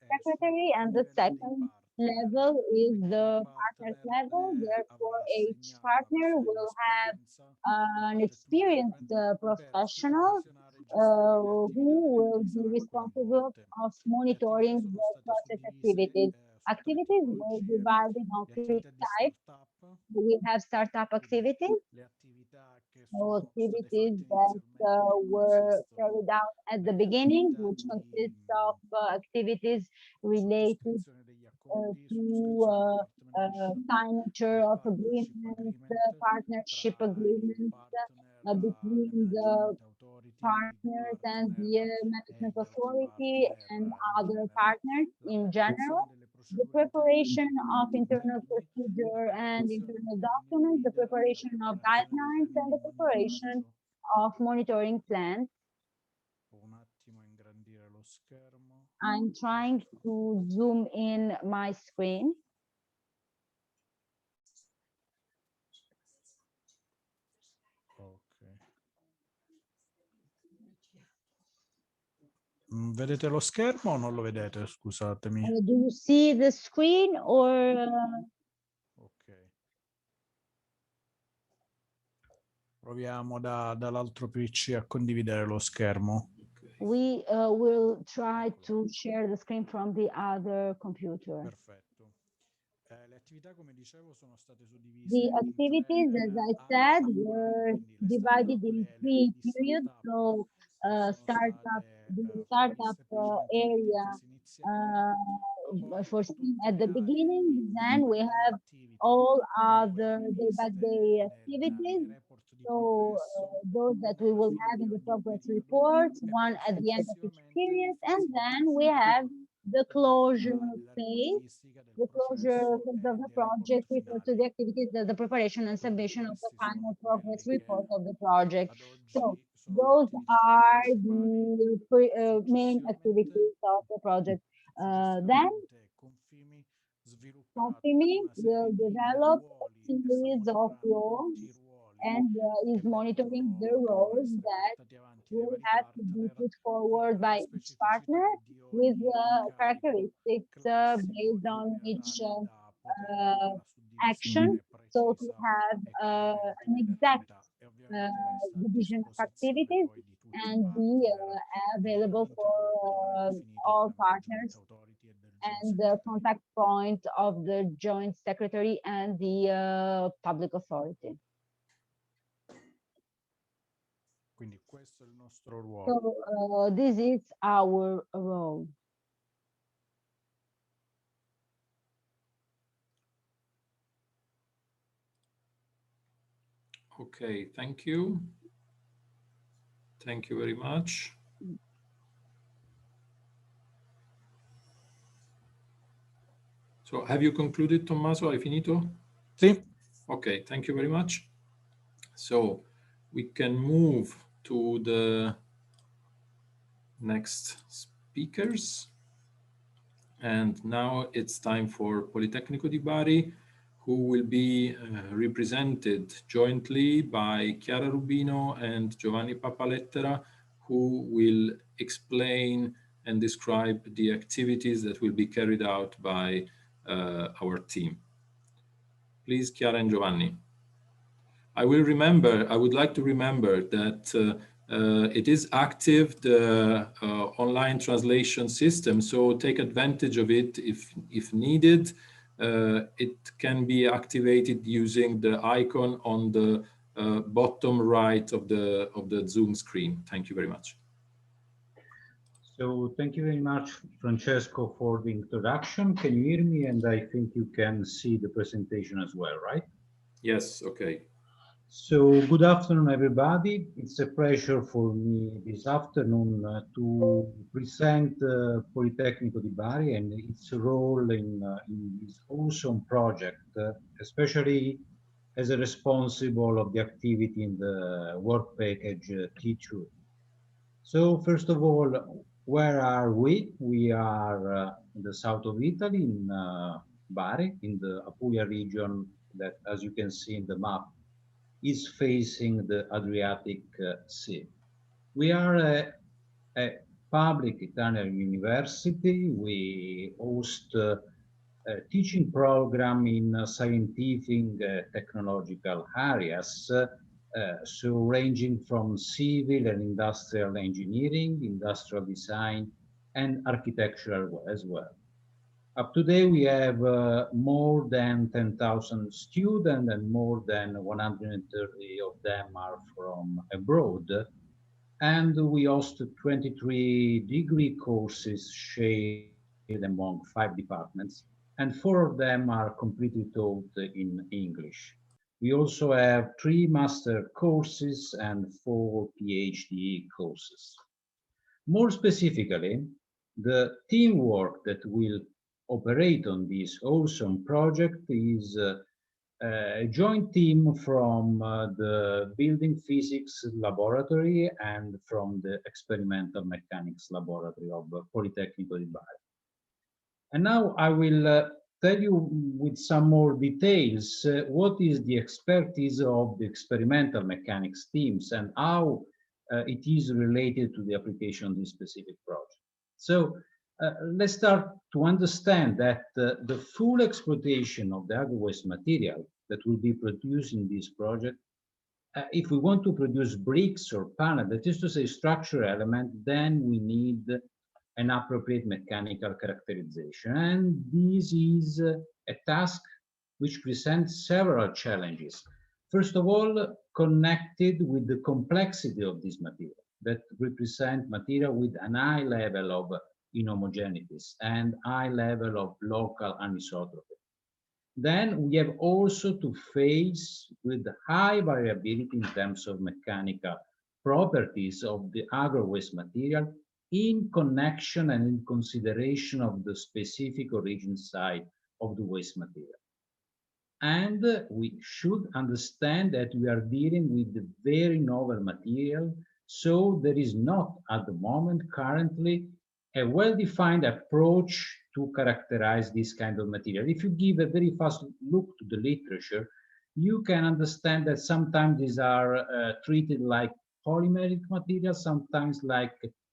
secretary, and the second level is the partners level. Therefore, each partner will have an experienced professional who will be responsible of monitoring the project activities. Activities were divided on three types. We have startup activities, so activities that were carried out at the beginning, which consists of activities related to signature of agreements, partnership agreements between the partners and the management authority and other partners in general. The preparation of internal procedure and internal documents, the preparation of guidelines, and the preparation of monitoring plans. I'm trying to zoom in my screen. Vedete lo schermo o non lo vedete? Scusatemi. Do you see the screen or? Ok. Proviamo dall'altro PC a condividere lo schermo. We will try to share the screen from the other computer. Perfetto. The activities, as I said, were divided in 3 periods. So the startup area foreseen at the beginning. Then we have all other day-by-day activities. So those that we will have in the progress reports, one at the end of each period, and then we have the closure phase. The closure phase of the project refers to the activities, the preparation and submission of the final progress report of the project. So those are the main activities of the project. Then CONFIMI will develop a series of roles and is monitoring the roles that will have to be put forward by each partner with characteristics based on each action. So to have an exact division of activities and be available for all partners, and the contact point of the joint secretary and the public authority. So this is our role. Okay, thank you. Thank you very much. So have you concluded, Tommaso? Hai finito? Sì. Okay, thank you very much. So we can move to the next speakers. And now it's time for Politecnico di Bari, who will be represented jointly by Chiara Rubino and Giovanni Papalettera, who will explain and describe the activities that will be carried out by our team. Please, Chiara and Giovanni. I would like to remember that it is active, the online translation system, so take advantage of it if needed. It can be activated using the icon on the bottom right of the Zoom screen. Thank you very much. So thank you very much, Francesco, for the introduction. Can you hear me? And I think you can see the presentation as well, right? Yes, okay. So good afternoon, everybody. It's a pleasure for me this afternoon to present Politecnico di Bari and its role in this awesome project, especially as a responsible of the activity in the work package T2. So first of all, where are we? We are in the south of Italy, in Bari, in the Apulia region that, as you can see in the map, is facing the Adriatic Sea. We are a public Italian university. We host a teaching program in scientific technological areas, so ranging from civil and industrial engineering, industrial design, and architecture as well. Up to date, we have more than 10,000 students, and more than 130 of them are from abroad. And we host 23 degree courses shared among 5 departments, and 4 of them are completely taught in English. We also have 3 master courses and 4 PhD courses. More specifically, the teamwork that will operate on this awesome project is a joint team from the building physics laboratory and from the experimental mechanics laboratory of Politecnico di Bari. And now I will tell you with some more details what is the expertise of the experimental mechanics teams and how it is related to the application of this specific project. So let's start to understand that the full exploitation of the agro-waste material that will be produced in this project, if we want to produce bricks or panel, that is to say structural element, then we need an appropriate mechanical characterization. And this is a task which presents several challenges. First of all, connected with the complexity of this material that represent material with an high level of inhomogeneities and high level of local anisotropy. Then we have also to face with high variability in terms of mechanical properties of the agro-waste material in connection and in consideration of the specific origin site of the waste material. And we should understand that we are dealing with the very novel material, so there is not at the moment currently a well-defined approach to characterize this kind of material. If you give a very fast look to the literature, you can understand that sometimes these are treated like polymeric materials, sometimes like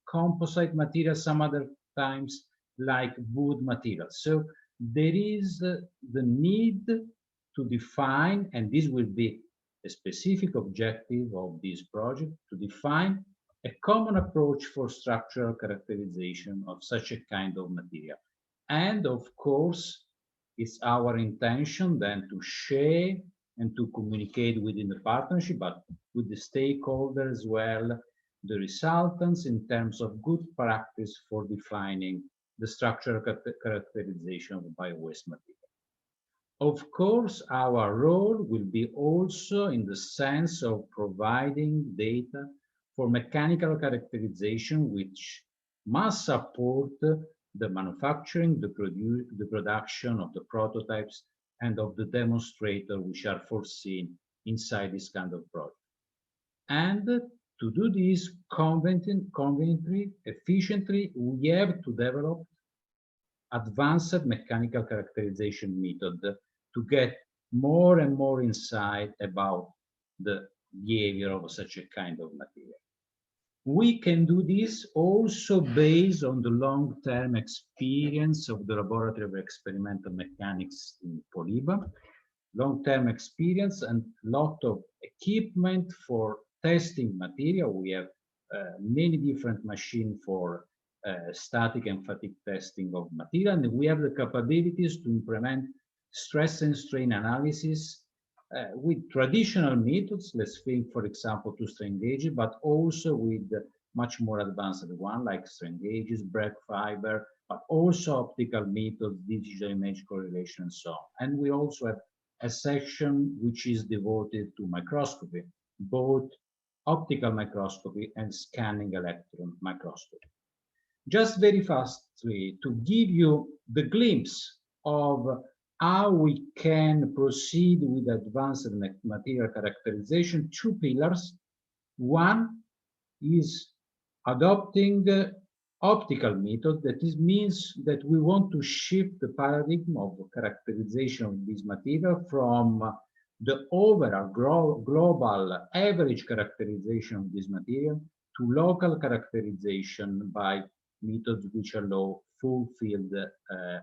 composite materials, some other times like wood materials. So there is the need to define, and this will be a specific objective of this project, to define a common approach for structural characterization of such a kind of material. And of course, it's our intention then to share and to communicate within the partnership, but with the stakeholders as well, the resultants in terms of good practice for defining the structural characterization of bio-waste material. Of course, our role will be also in the sense of providing data for mechanical characterization, which must support the manufacturing, the production of the prototypes and of the demonstrator, which are foreseen inside this kind of project. And to do this conveniently, efficiently, we have to develop advanced mechanical characterization method to get more and more insight about the behavior of such a kind of material. We can do this also based on the long-term experience of the Laboratory of Experimental Mechanics in Poliba, long-term experience and lot of equipment for testing material. We have many different machines for static and fatigue testing of material, and we have the capabilities to implement stress and strain analysis with traditional methods. Let's think, for example, to strain gauges, but also with much more advanced one like strain gauges, brake fiber, but also optical methods, digital image correlation, and so on. And we also have a section which is devoted to microscopy, both optical microscopy and scanning electron microscopy. Just very fastly to give you the glimpse of how we can proceed with advanced material characterization, two pillars. One is adopting the optical method. That means that we want to shift the paradigm of characterization of this material from the overall global average characterization of this material to local characterization by methods which allow full field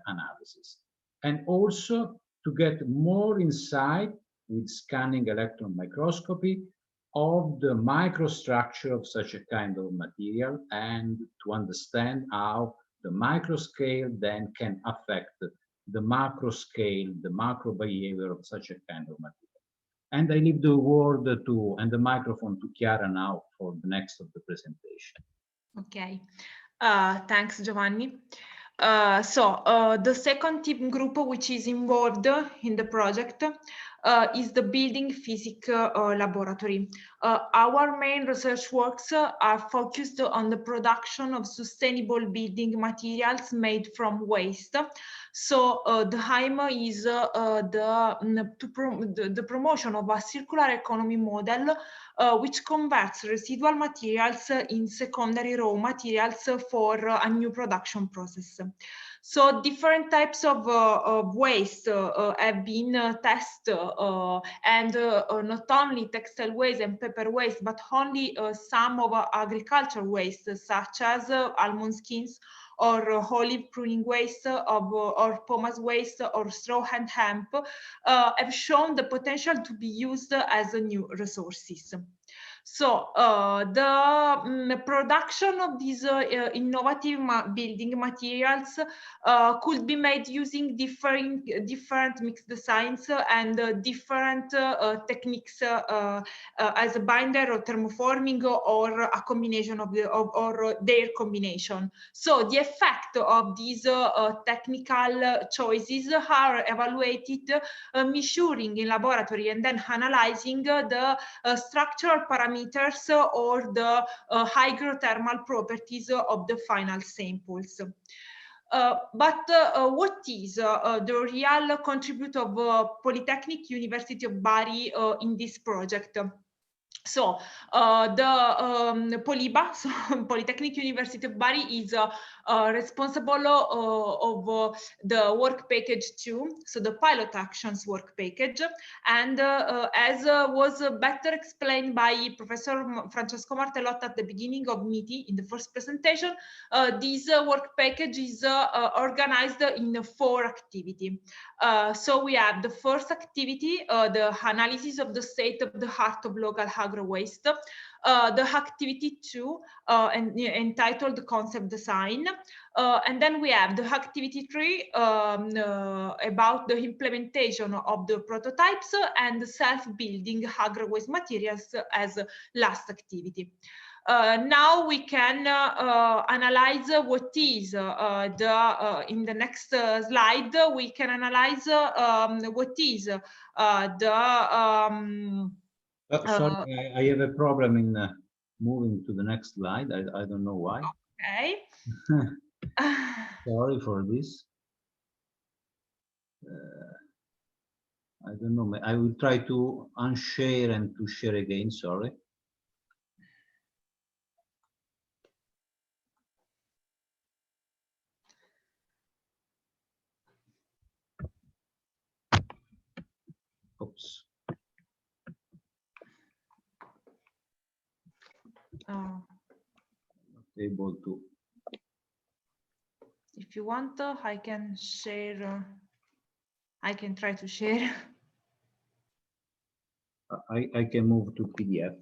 analysis. And also to get more insight with scanning electron microscopy of the microstructure of such a kind of material, and to understand how the micro scale then can affect the macro scale, the macro behavior of such a kind of material. And I leave the word to and the microphone to Chiara now for the next of the presentation. Okay, thanks, Giovanni. The second team group which is involved in the project is the Building Physics Laboratory. Our main research works are focused on the production of sustainable building materials made from waste. So the aim is the promotion of a circular economy model which converts residual materials in secondary raw materials for a new production process. So different types of waste have been tested, and not only textile waste and paper waste, but only some of agricultural waste, such as almond skins, or olive pruning waste, or pomace waste, or straw and hemp, have shown the potential to be used as new resources. So the production of these innovative building materials could be made using different mixed designs and different techniques as a binder or thermoforming or a combination of their combination. So the effect of these technical choices are evaluated, measuring in laboratory and then analyzing the structural parameters or the hygrothermal properties of the final samples. But what is the real contribution of Polytechnic University of Bari in this project? So the Poliba, so Polytechnic University of Bari, is responsible of the work package 2, so the pilot actions work package. And as was better explained by Professor Francesco Martellotta at the beginning of MITI in the first presentation, this work package is organized in 4 activities. So we have the first activity, the analysis of the state of the art of local agro-waste, the activity 2 entitled concept design, and then we have the activity 3 about the implementation of the prototypes and self-building agro-waste materials as last activity. Now we can analyze what is in the next slide, we can analyze what is sorry, I have a problem in moving to the next slide. I don't know why. Okay. Sorry for this. I don't know. I will try to unshare and to share again. Sorry. Oops. Not able to. If you want, I can share. I can try to share. I can move to PDF.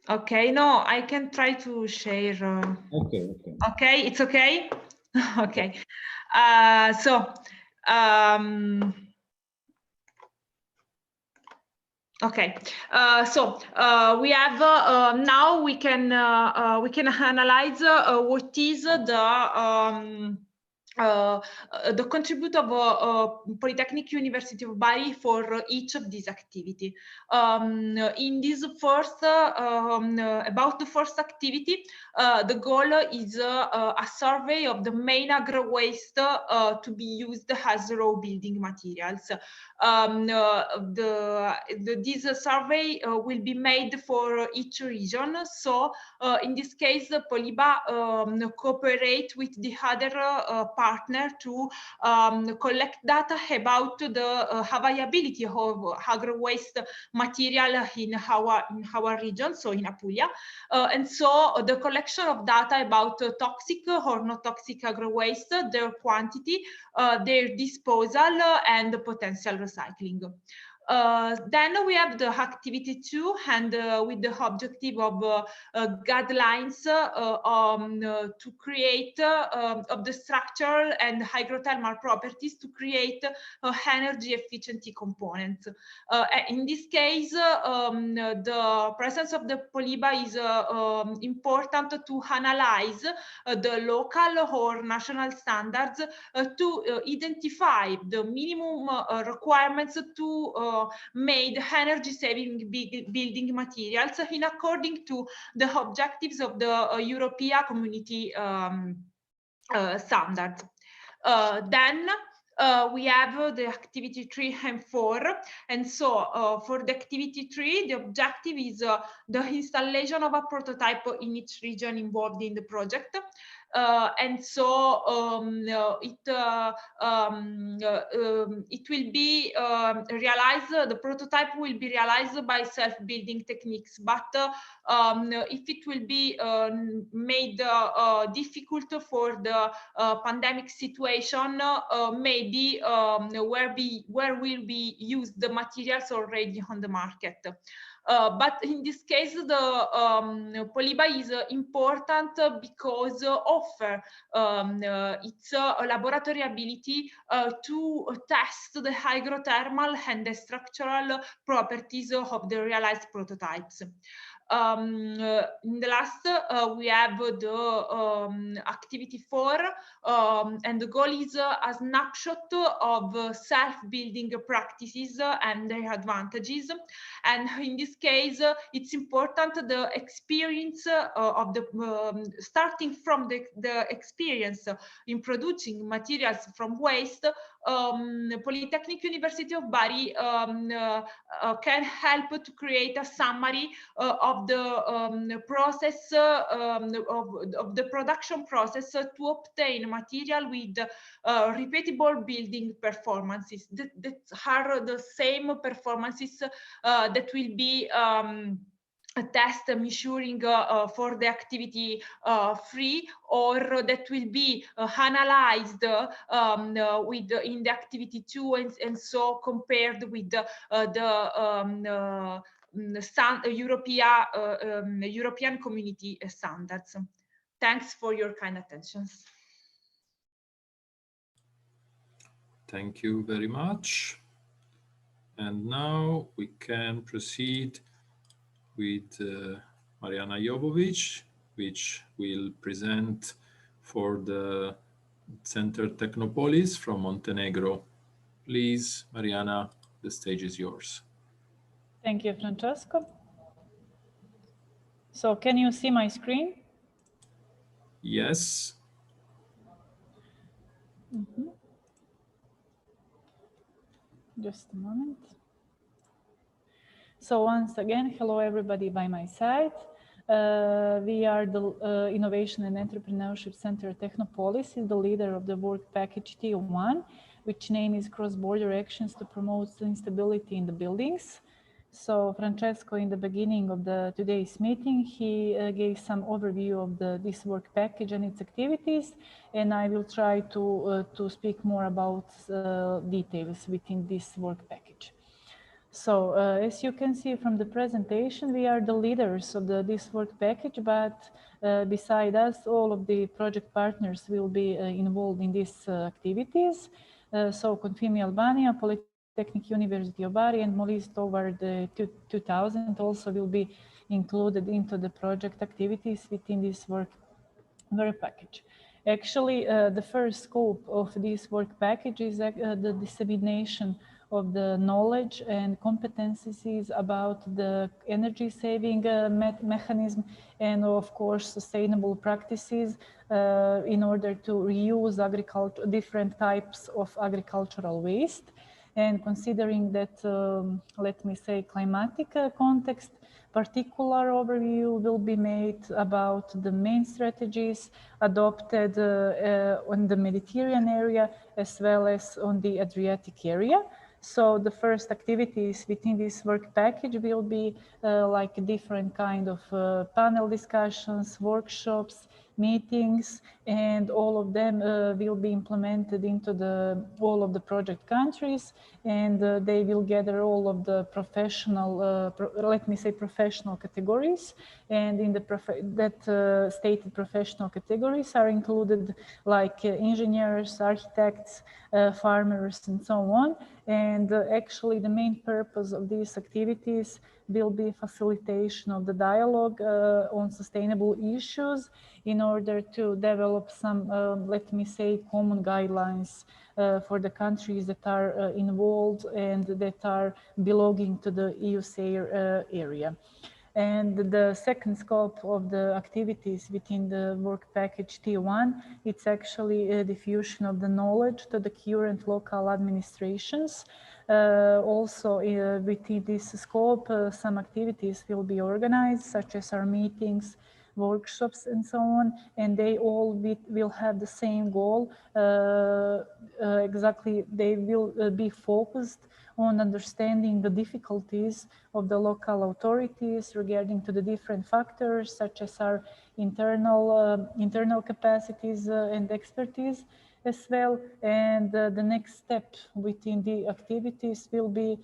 Okay, no, I can try to share. Okay, okay. Okay, it's okay. Okay. Okay, we have now we can analyze what is the contribute of Polytechnic University of Bari for each of these activities. In this first, about the first activity, the goal is a survey of the main agro-waste to be used as raw building materials. This survey will be made for each region. So in this case, Poliba cooperate with the other partner to collect data about the availability of agro-waste material in our region, so in Apulia. And so the collection of data about toxic or not toxic agro-waste, their quantity, their disposal, and the potential recycling. Then we have the activity 2, and with the objective of guidelines to create of the structural and hygrothermal properties to create energy efficiency components. In this case, the presence of the Poliba is important to analyze the local or national standards to identify the minimum requirements to made energy-saving building materials in according to the objectives of the European Community standards. Then we have the activity 3 and 4. And so for the activity 3, the objective is the installation of a prototype in each region involved in the project. And so it will be realized, the prototype will be realized by self-building techniques, but if it will be made difficult for the pandemic situation, maybe where will be used the materials already on the market. But in this case, the Polyba is important because offer its laboratory ability to test the hygrothermal and the structural properties of the realized prototypes. In the last, we have the activity 4, and the goal is a snapshot of self-building practices and their advantages. And in this case, it's important the experience of the starting from the experience in producing materials from waste. Polytechnic University of Bari can help to create a summary of the process of the production process to obtain material with repeatable building performances that are the same performances that will be a test measuring for the activity 3, or that will be analyzed with in the activity 2, and so compared with the European community standards. Thanks for your kind attention. Thank you very much. And now we can proceed with Mariana Jovovic, which will present for the Center Technopolis from Montenegro. Please, Mariana, the stage is yours. Thank you, Francesco. So can you see my screen? Yes. Just a moment. So once again, hello everybody by my side. We are the Innovation and Entrepreneurship Center Technopolis, is the leader of the work package T1, which name is Cross-Border Actions to Promote Stability in the Buildings. So Francesco, in the beginning of today's meeting, he gave some overview of this work package and its activities, and I will try to speak more about details within this work package. So as you can see from the presentation, we are the leaders of this work package, but beside us, all of the project partners will be involved in these activities. So Confimi Albania, Polytechnic University of Bari, and Molise Toward 2000 also will be included into the project activities within this work package. Actually, the first scope of this work package is the dissemination of the knowledge and competencies about the energy saving mechanism, and of course sustainable practices in order to reuse different types of agricultural waste. And considering that, let me say, climatic context, particular overview will be made about the main strategies adopted on the Mediterranean area as well as on the Adriatic area. So the first activities within this work package will be like different kind of panel discussions, workshops, meetings, and all of them will be implemented into all of the project countries, and they will gather all of the professional, let me say professional categories, and in the stated professional categories are included like engineers, architects, farmers, and so on. And actually the main purpose of these activities will be facilitation of the dialogue on sustainable issues in order to develop some, let me say, common guidelines for the countries that are involved and that are belonging to the EU-SARE area. And the second scope of the activities within the work package T1, it's actually a diffusion of the knowledge to the current local administrations. Also within this scope, some activities will be organized, such as our meetings, workshops, and so on, and they all will have the same goal. Exactly, they will be focused on understanding the difficulties of the local authorities regarding to the different factors, such as our internal capacities and expertise, as well. And the next step within the activities will be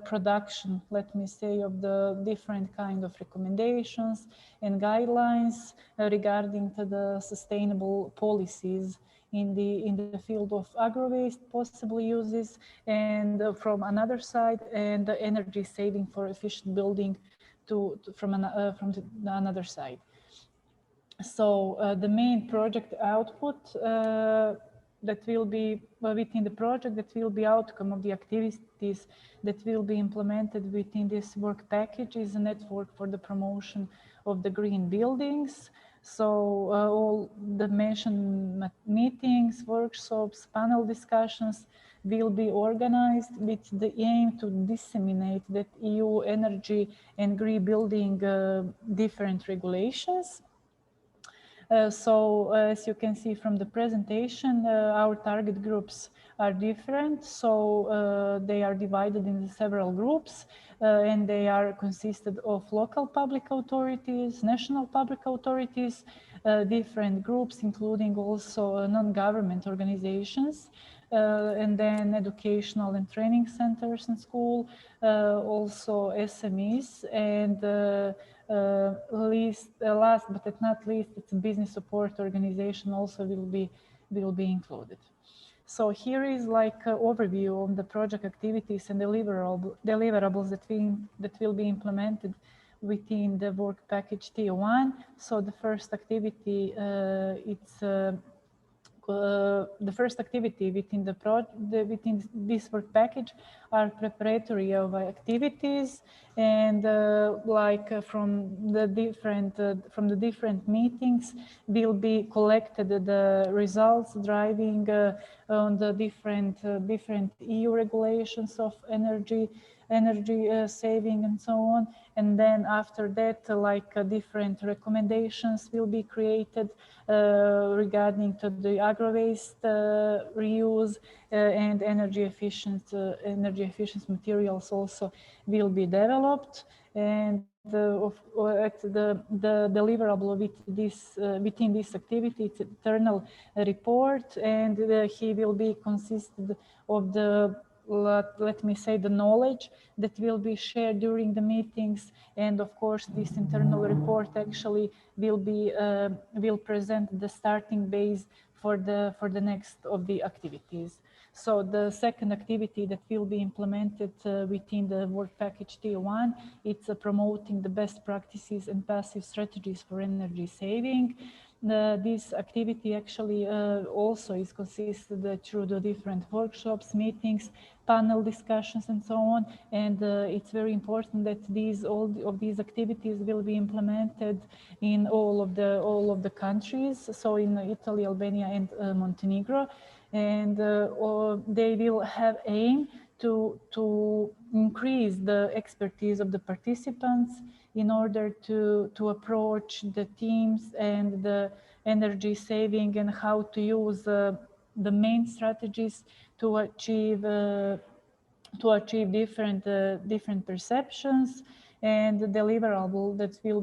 production, let me say, of the different kind of recommendations and guidelines regarding to the sustainable policies in the field of agro-waste possible uses, and from another side, and the energy saving for efficient building from the another side. So the main project output that will be within the project, that will be outcome of the activities that will be implemented within this work package, is a network for the promotion of the green buildings. So all the mentioned meetings, workshops, panel discussions will be organized with the aim to disseminate that EU energy and green building different regulations. So as you can see from the presentation, our target groups are different. So they are divided into several groups, and they are consisted of local public authorities, national public authorities, different groups, including also non-government organizations, and then educational and training centers and school, also SMEs, and last but not least, it's a business support organization also will be included. So here is like an overview of the project activities and deliverables that will be implemented within the work package T1. So the first activity, the first activity within within this work package are preparatory of activities, and from the different meetings will be collected the results driving on the different EU regulations of energy saving and so on. And then after that, different recommendations will be created regarding to the agro-waste reuse, and energy efficient materials also will be developed. And the deliverable within this activity, it's internal report, and he will be consisted of the, let me say, the knowledge that will be shared during the meetings. And of course, this internal report actually will present the starting base for the next of the activities. So the second activity that will be implemented within the work package T1, it's promoting the best practices and passive strategies for energy saving. This activity actually also is consisted through the different workshops, meetings, panel discussions, and so on. And it's very important that all of these activities will be implemented in all of the countries. So in Italy, Albania, and Montenegro, and they will have aim to increase the expertise of the participants in order to approach the teams and the energy saving, and how to use the main strategies to achieve different perceptions. And the deliverable that will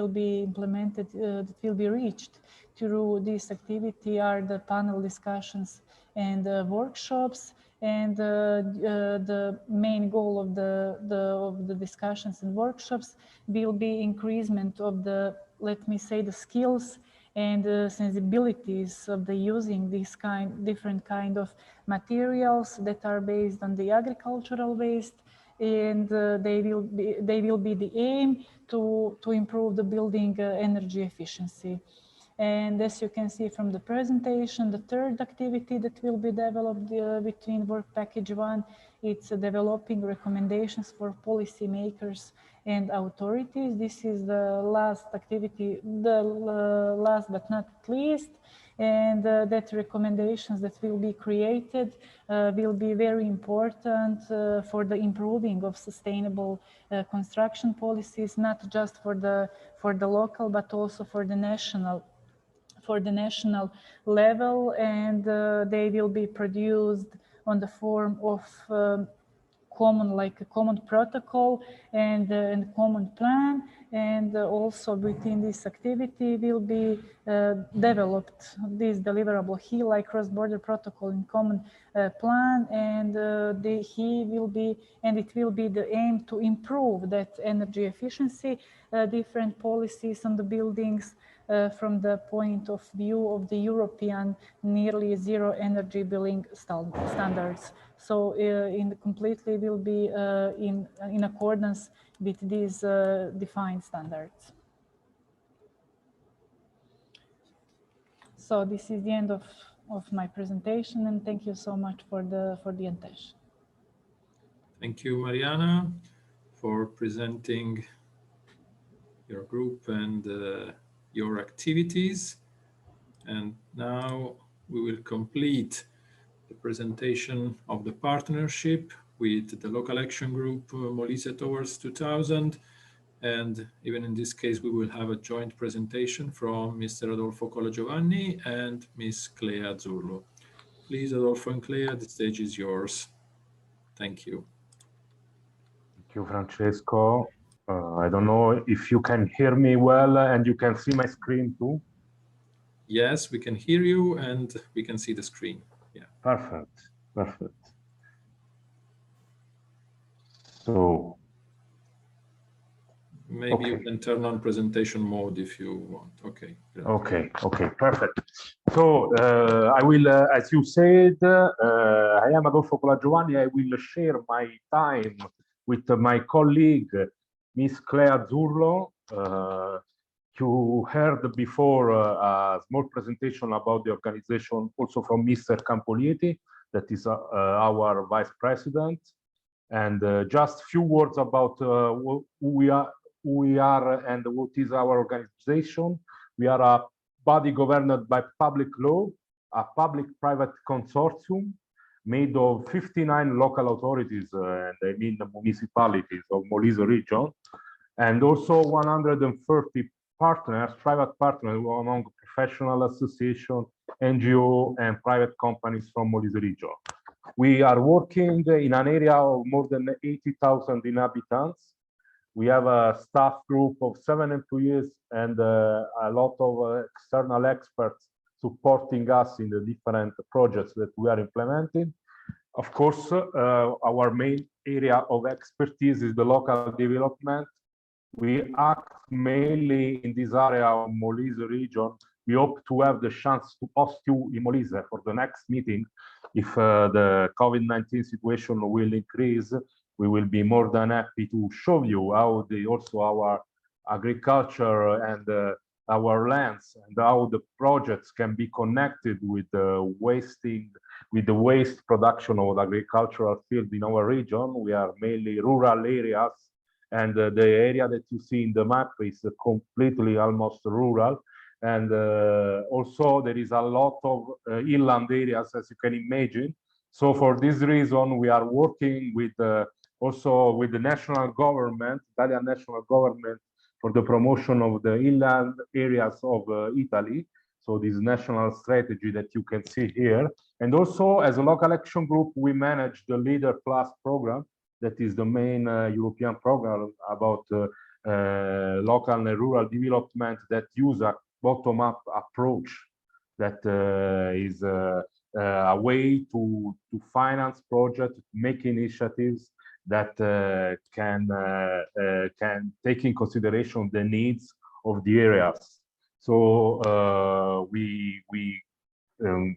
be implemented, that will be reached through this activity, are the panel discussions and workshops. And the main goal of the discussions and workshops will be increasement of the, let me say, the skills and sensibilities of the using these different kind of materials that are based on the agricultural waste. And they will be the aim to improve the building energy efficiency. And as you can see from the presentation, the third activity that will be developed between work package 1, it's developing recommendations for policymakers and authorities. This is the last activity, last but not least. And that recommendations that will be created will be very important for the improving of sustainable construction policies, not just for the local, but also for the national level. And they will be produced on the form of common protocol and common plan, and also within this activity will be developed this deliverable HE like cross-border protocol in common plan, and it will be the aim to improve that energy efficiency, different policies on the buildings from the point of view of the European nearly zero energy billing standards. So completely will be in accordance with these defined standards. So this is the end of my presentation, and thank you so much for the attention. Thank you, Mariana, for presenting your group and your activities. And now we will complete the presentation of the partnership with the local action group Molise Towards 2000. And even in this case, we will have a joint presentation from Mr. Adolfo Colagiovanni and Ms. Clea Azzurlo. Please, Adolfo and Clea, the stage is yours. Thank you. Thank you, Francesco. I don't know if you can hear me well and you can see my screen too. Yes, we can hear you and we can see the screen. Yeah. Perfect. Perfect. So maybe you can turn on presentation mode if you want. Okay. Great. Okay, perfect. So I will, as you said, I am Adolfo Colagiovanni. I will share my time with my colleague, Ms. Clea Azzurlo. You heard before a small presentation about the organization also from Mr. Campolieti, that is our vice president. And just a few words about who we are and what is our organization. We are a body governed by public law, a public-private consortium made of 59 local authorities, and I mean the municipalities of Molise region, and also 130 partners, private partners among professional associations, NGO, and private companies from Molise region. We are working in an area of more than 80,000 inhabitants. We have a staff group of 7 employees and a lot of external experts supporting us in the different projects that we are implementing. Of course, our main area of expertise is the local development. We act mainly in this area of Molise region. We hope to have the chance to host you in Molise for the next meeting. If the COVID-19 situation will increase, we will be more than happy to show you how also our agriculture and our lands and how the projects can be connected with the waste production of the agricultural field in our region. We are mainly rural areas, and the area that you see in the map is completely almost rural. And also there is a lot of inland areas, as you can imagine. So for this reason, we are working with also with the national government, Italian national government, for the promotion of the inland areas of Italy. So this national strategy that you can see here. And also as a local action group, we manage the Leader Plus program. That is the main European program about local and rural development that use a bottom-up approach that is a way to finance projects, make initiatives that can take in consideration the needs of the areas. So we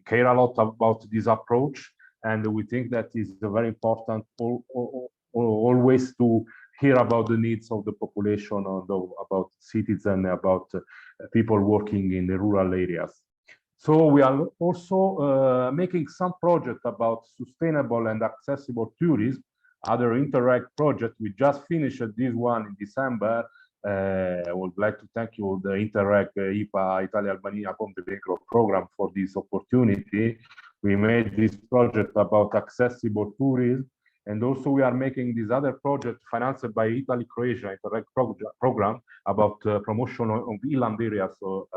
care a lot about this approach, and we think that is very important always to hear about the needs of the population, about citizens, about people working in the rural areas. So we are also making some projects about sustainable and accessible tourism, other Interreg project. We just finished this one in December. I would like to thank you, the Interreg IPA Italy-Albania-Montenegro program, for this opportunity. We made this project about accessible tourism, and also we are making this other project financed by Italy-Croatia Interreg program about promotion of inland areas, so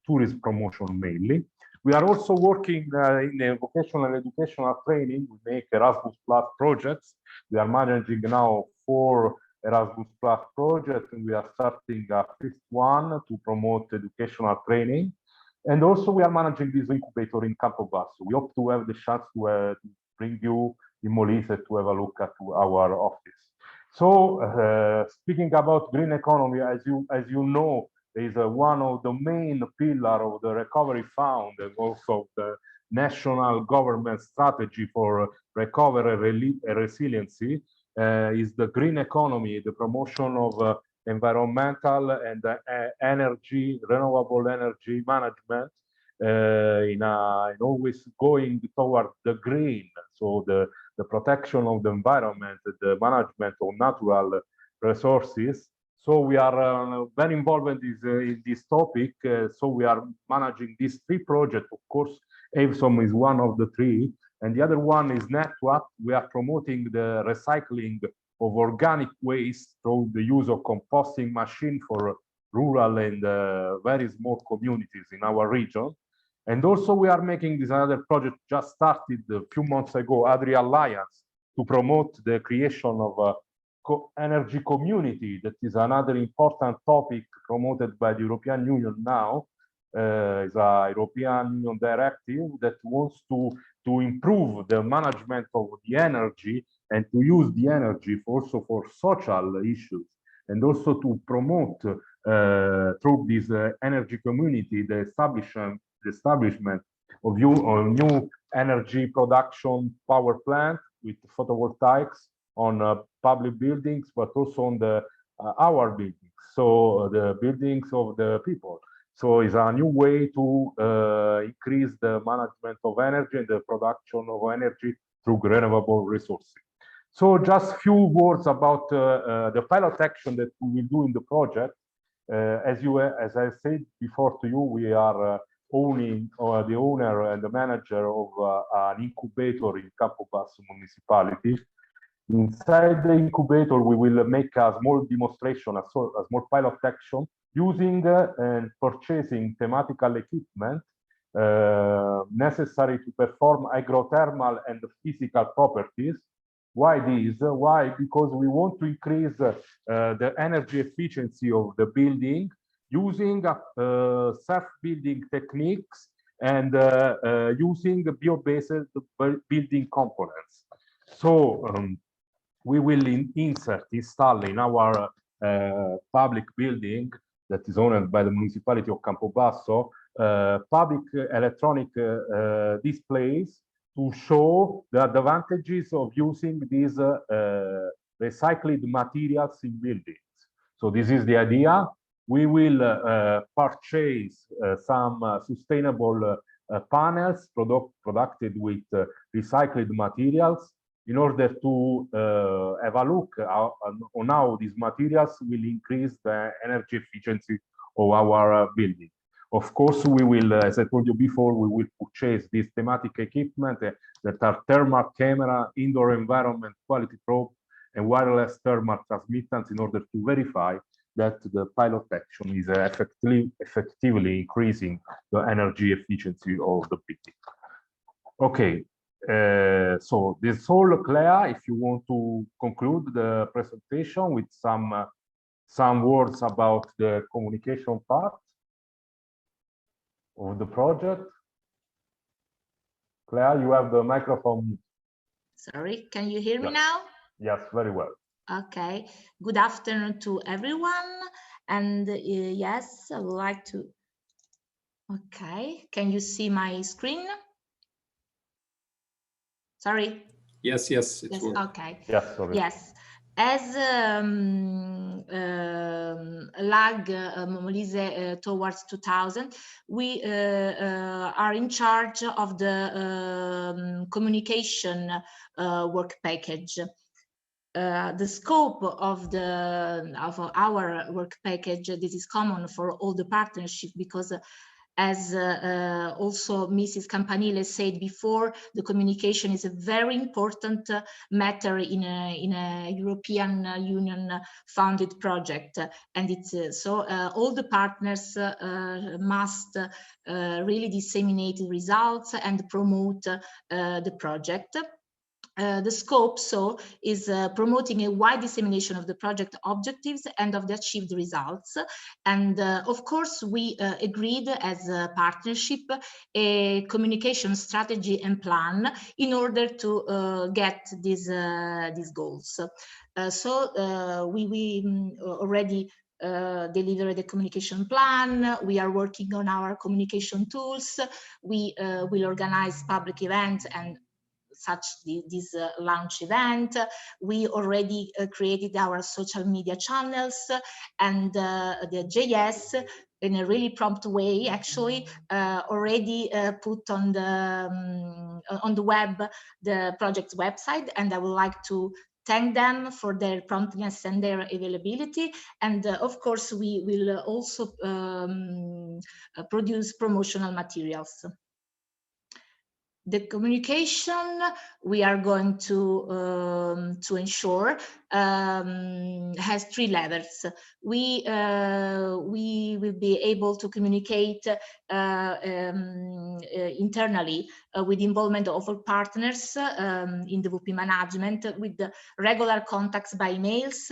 tourism promotion mainly. We are also working in vocational educational training. We make Erasmus Plus projects. We are managing now 4 Erasmus Plus projects, and we are starting a 5th one to promote educational training. And also we are managing this incubator in Campobasso. We hope to have the chance to bring you in Molise to have a look at our office. So speaking about green economy, as you know, is one of the main pillars of the recovery fund and also the national government strategy for recovery and resiliency is the green economy, the promotion of environmental and energy, renewable energy management, in always going toward the green. So the protection of the environment, the management of natural resources. So we are very involved in this topic. So we are managing these 3 projects. Of course, AWeS0Me is one of the 3. And the other one is Network. We are promoting the recycling of organic waste through the use of composting machine for rural and very small communities in our region. And also we are making this other project just started a few months ago, Adri-Alliance, to promote the creation of a energy community. That is another important topic promoted by the European Union now. Is a European Union directive that wants to improve the management of the energy and to use the energy also for social issues, and also to promote through this energy community the establishment of new energy production power plant with photovoltaics on public buildings, but also on our buildings, so the buildings of the people. So it's a new way to increase the management of energy and the production of energy through renewable resources. So just few words about the pilot action that we will do in the project. As I said before to you, we are owning, or the owner and the manager of an incubator in Campobasso municipality. Inside the incubator, we will make a small demonstration, a small pilot action, using and purchasing thematical equipment necessary to perform agrothermal and physical properties. Why this? Why? Because we want to increase the energy efficiency of the building using self-building techniques and using bio-based building components. So we will install in our public building that is owned by the municipality of Campobasso, public electronic displays to show the advantages of using these recycled materials in buildings. So this is the idea. We will purchase some sustainable panels produced with recycled materials in order to have a look on how these materials will increase the energy efficiency of our building. Of course, we will, as I told you before, we will purchase this thematic equipment that are thermal camera, indoor environment quality probe, and wireless thermal transmittance in order to verify that the pilot action is effectively increasing the energy efficiency of the building. Okay. So this is all clear. If you want to conclude the presentation with some words about the communication part of the project. Claire, you have the microphone. Sorry, can you hear me now? Yes, very well. Okay, good afternoon to everyone. And yes, I would like to. Okay, can you see my screen? Sorry. Yes, it's working. Okay. Yes, sorry. Yes. As LAG Molise towards 2000, we are in charge of the communication work package. The scope of our work package, this is common for all the partnership because As also Mrs. Campanile said before, the communication is a very important matter in a European Union funded project, and it's so all the partners must really disseminate results and promote the project. The scope is promoting a wide dissemination of the project objectives and of the achieved results. And of course, we agreed as a partnership a communication strategy and plan in order to get these goals. We already deliver the communication plan. We are working on our communication tools. We will organize public events and such this launch event. We already created our social media channels, and the JS in a really prompt way actually already put on the web the project's website, and I would like to thank them for their promptness and their availability. And of course, we will also produce promotional materials. The communication we are going to ensure has 3 levels. We will be able to communicate internally with involvement of all partners in the WP management, with the regular contacts by emails.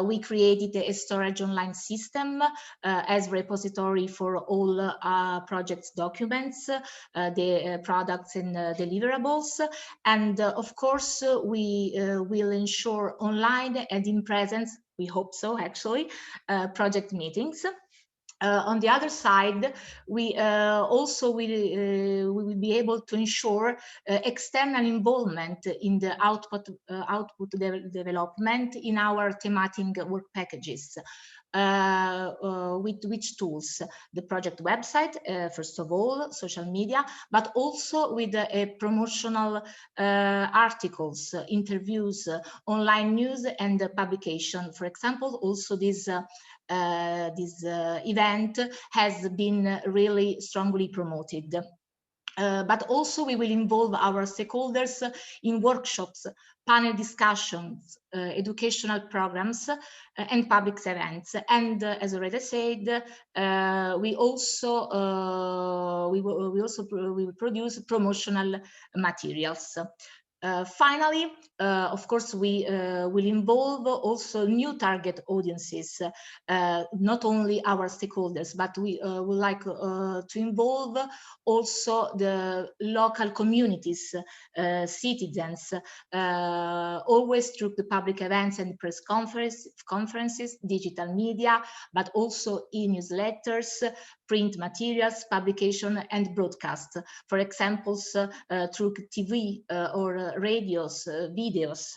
We created a storage online system as repository for all projects documents, the products and deliverables. And of course, we will ensure online and in presence, we hope so actually, project meetings. On the other side, we also will be able to ensure external involvement in the output development in our thematic work packages. With which tools? The project website, first of all, social media, but also with promotional articles, interviews, online news, and publication. For example, also this event has been really strongly promoted. But also we will involve our stakeholders in workshops, panel discussions, educational programs, and public events. And as already said, we will produce promotional materials. Finally, of course, we will involve also new target audiences, not only our stakeholders, but we would like to involve also the local communities, citizens, always through the public events and press conferences, digital media, but also e-newsletters, print materials, publication, and broadcast. For example, through TV or radios, videos.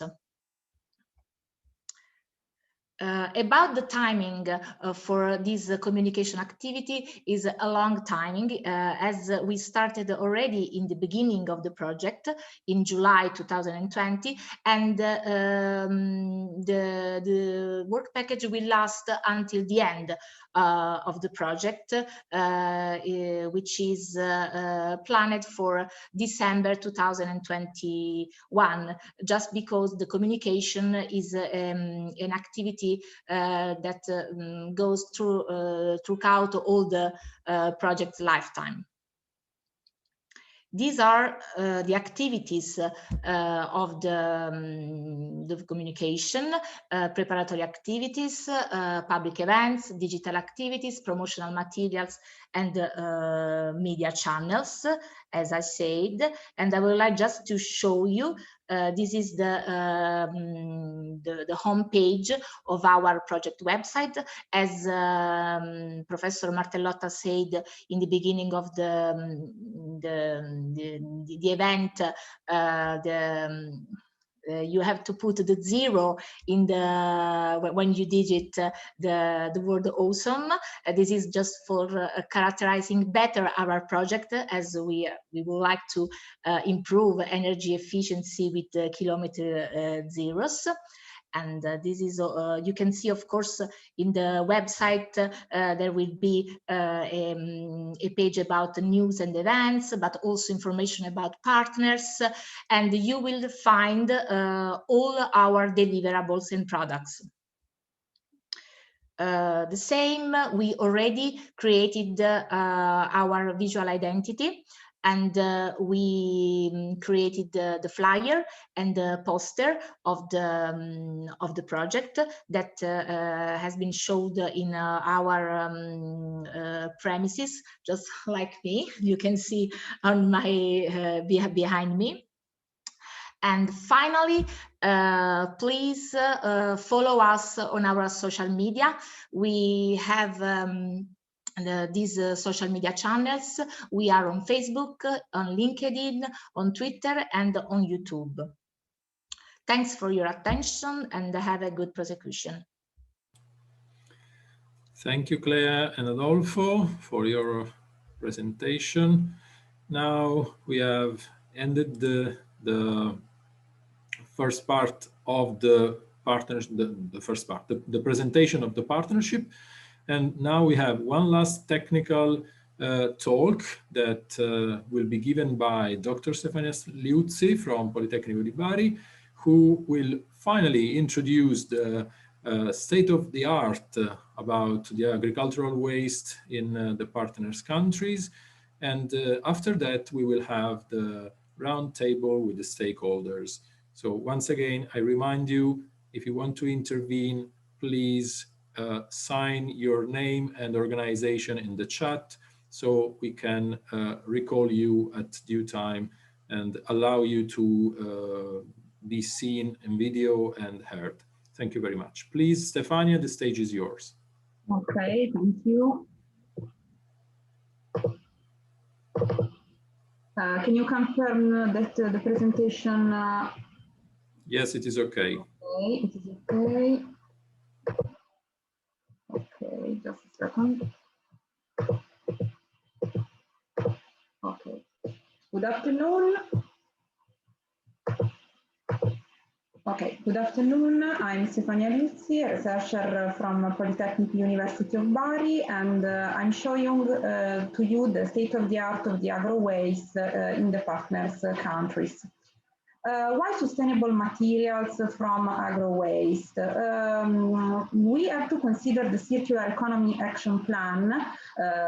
About the timing for this communication activity is a long timing, as we started already in the beginning of the project in July 2020, and the work package will last until the end of the project, which is planned for December 2021, just because the communication is an activity that goes throughout all the project's lifetime. These are the activities of the communication, preparatory activities, public events, digital activities, promotional materials, and media channels, as I said. And I would like just to show you, this is the home page of our project website. As Professor Martellotta said in the beginning of the event, you have to put the 0 in when you digit the word awesome. This is just for characterizing better our project, as we would like to improve energy efficiency with kilometer zeros. And this is, you can see, of course, in the website, there will be a page about the news and events, but also information about partners, and you will find all our deliverables and products. The same, we already created our visual identity, and we created the flyer and the poster of the project that has been showed in our premises, just like me. You can see on my behind me. And finally, please follow us on our social media. We have these social media channels. We are on Facebook, on LinkedIn, on Twitter, and on YouTube. Thanks for your attention, and have a good prosecution. Thank you, Clea and Adolfo, for your presentation. Now we have ended the first part of the partnership, the presentation of the partnership. And now we have one last technical talk that will be given by Dr. Stefania Liuzzi from Politecnico di Bari, who will finally introduce the state-of-the-art about the agricultural waste in the partners countries. And after that, we will have the round table with the stakeholders. So once again, I remind you, if you want to intervene, please sign your name and organization in the chat so we can recall you at due time and allow you to be seen in video and heard. Thank you very much. Please, Stefania, the stage is yours. Okay, thank you. Can you confirm that the presentation? Yes, it is okay. Okay, it is okay. Okay, just a second. Okay. Good afternoon. Okay, good afternoon. I'm Stefania Liuzzi, a researcher from Polytechnic University of Bari, and I'm showing to you the state-of-the-art of the agro-waste in the partners countries. Why sustainable materials from agro-waste? We have to consider the Circular Economy Action Plan,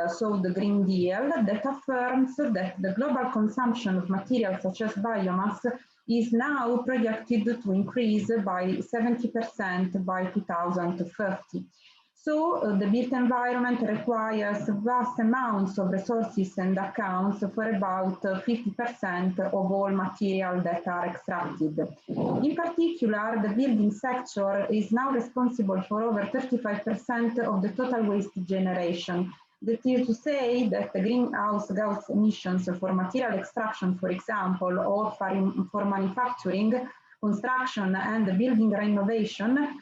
so the Green Deal, that affirms that the global consumption of materials such as biomass is now projected to increase by 70% by 2030. So the built environment requires vast amounts of resources and accounts for about 50% of all material that are extracted. In particular, the building sector is now responsible for over 35% of the total waste generation. That is to say that the greenhouse gas emissions for material extraction, for example, or for manufacturing, construction and building renovation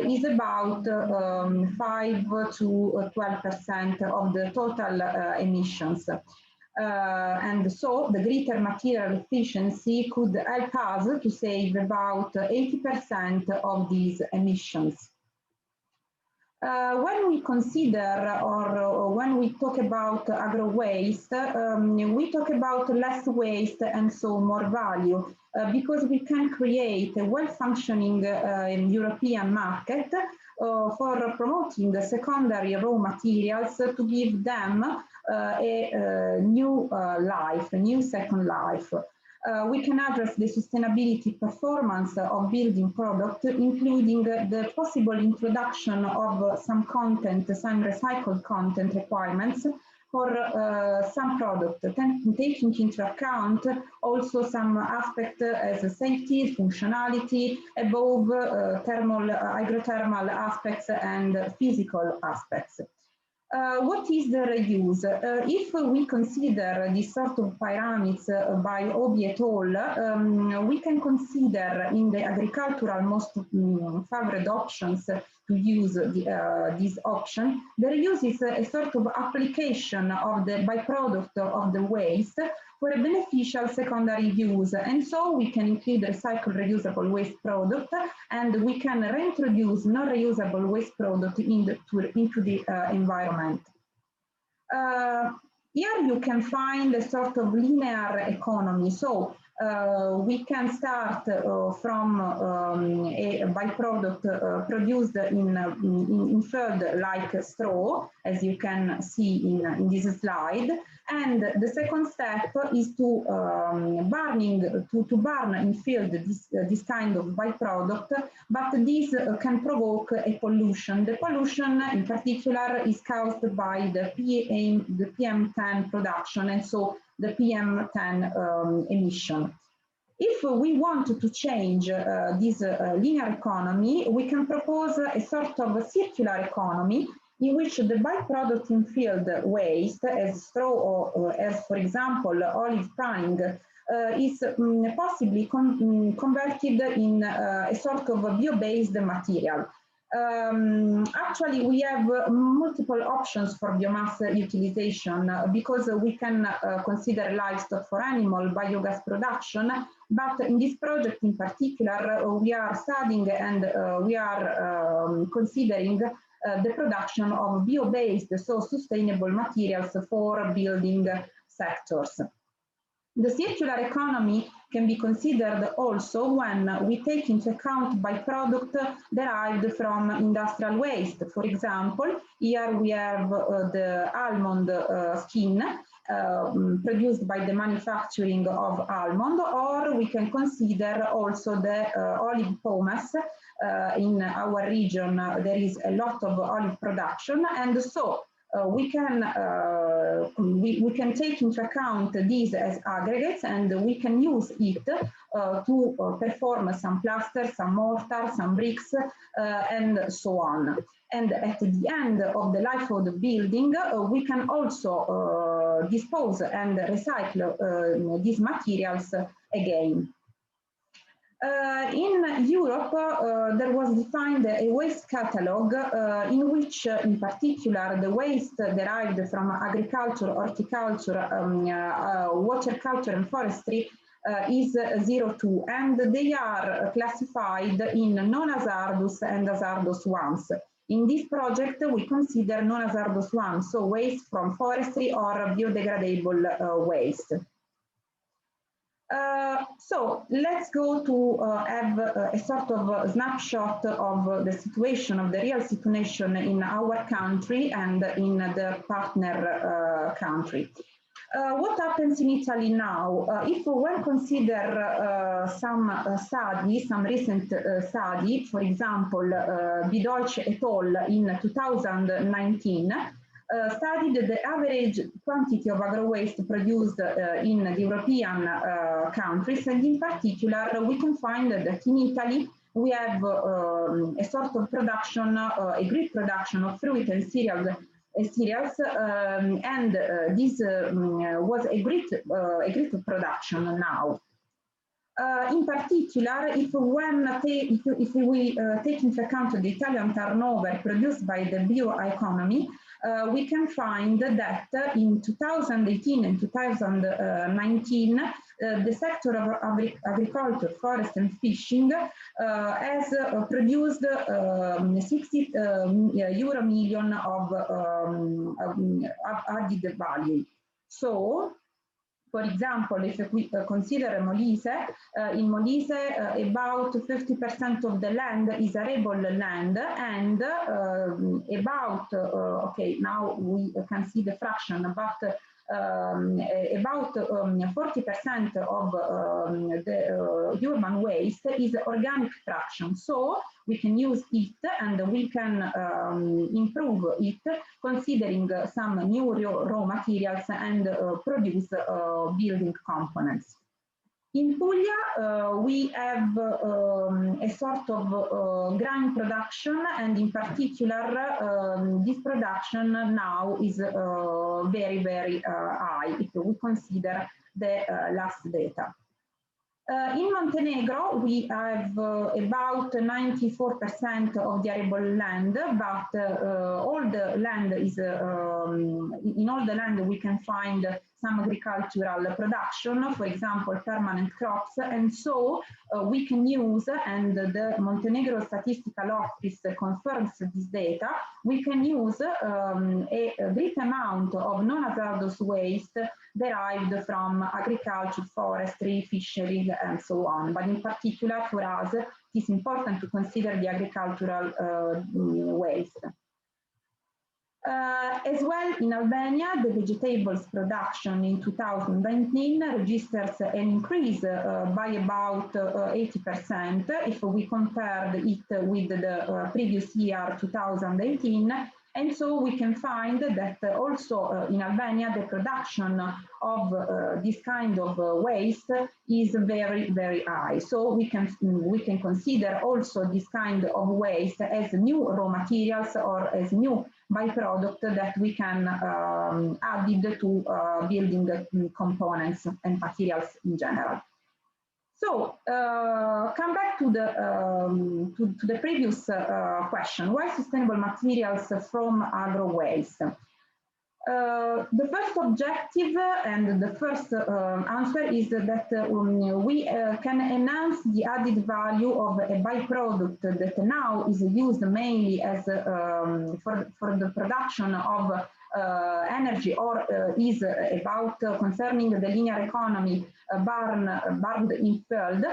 is about 5 to 12% of the total emissions. And so the greater material efficiency could help us to save about 80% of these emissions. When we consider or when we talk about agro-waste, we talk about less waste and so more value, because we can create a well-functioning European market for promoting the secondary raw materials to give them a new life, a new second life. We can address the sustainability performance of building products, including the possible introduction of some content, some recycled content requirements for some products, taking into account also some aspects as safety, functionality, above hydrothermal aspects and physical aspects. What is the reuse? If we consider this sort of pyramids by Obi et al., we can consider in the agricultural most favored options to use this option. The reuse is a sort of application of the byproduct of the waste for a beneficial secondary use. And so we can include recycled reusable waste product, and we can reintroduce non-reusable waste product into the environment. Here you can find a sort of linear economy. So we can start from a byproduct produced in field like straw, as you can see in this slide. And the second step is to burn in field this kind of byproduct, but this can provoke a pollution. The pollution in particular is caused by the PM10 production, and so the PM10 emission. If we want to change this linear economy, we can propose a sort of circular economy in which the byproduct in field waste, as straw or as, for example, olive pruning, is possibly converted in a sort of bio-based material. Actually, we have multiple options for biomass utilization because we can consider livestock for animal biogas production, but in this project in particular, we are studying and we are considering the production of bio-based, so sustainable materials for building sectors. The circular economy can be considered also when we take into account byproduct derived from industrial waste. For example, here we have the almond skin produced by the manufacturing of almond, or we can consider also the olive pomace. In our region, there is a lot of olive production, and so we can take into account these as aggregates, and we can use it to perform some plaster, some mortar, some bricks, and so on. And at the end of the life of the building, we can also dispose and recycle these materials again. In Europe, there was defined a waste catalog in which, in particular, the waste derived from agriculture, horticulture, water culture and forestry is 0,2, and they are classified in non-hazardous and hazardous ones. In this project, we consider non-hazardous ones, so waste from forestry or biodegradable waste. So let's go to have a sort of snapshot of the situation, of the real situation in our country and in the partner country. What happens in Italy now? If one consider some study, some recent study, for example, Bidoich et al. In 2019, studied the average quantity of agro-waste produced in the European countries, and in particular we can find that in Italy we have a sort of production, a great production of fruit and cereals, and this was a great production now. In particular, if we take into account the Italian turnover produced by the bioeconomy, we can find that in 2018 and 2019, the sector of agriculture, forest and fishing has produced 60 euro million of added value. So, for example, if we consider Molise, in Molise about 50% of the land is arable land, and about, okay, now we can see the fraction, but about 40% of the urban waste is organic fraction. So we can use it and we can improve it, considering some new raw materials and produce building components. In Puglia, we have a sort of grain production, and in particular, this production now is very, very high if we consider the last data. In Montenegro, we have about 94% of the arable land, but all the land is, in all the land we can find some agricultural production, for example, permanent crops, and so we can use, and the Montenegro Statistical Office confirms this data, we can use a great amount of non-hazardous waste derived from agriculture, forestry, fishery, and so on. But in particular, for us, it is important to consider the agricultural waste. As well, in Albania, the vegetables production in 2019 registers an increase by about 80% if we compared it with the previous year, 2018. And so we can find that also in Albania, the production of this kind of waste is very, very high. So we can consider also this kind of waste as new raw materials or as new byproduct that we can add to building components and materials in general. So come back to the previous question: why sustainable materials from agro waste? The first objective and the first answer is that we can enhance the added value of a byproduct that now is used mainly as for the production of energy, or is about concerning the linear economy burned in field,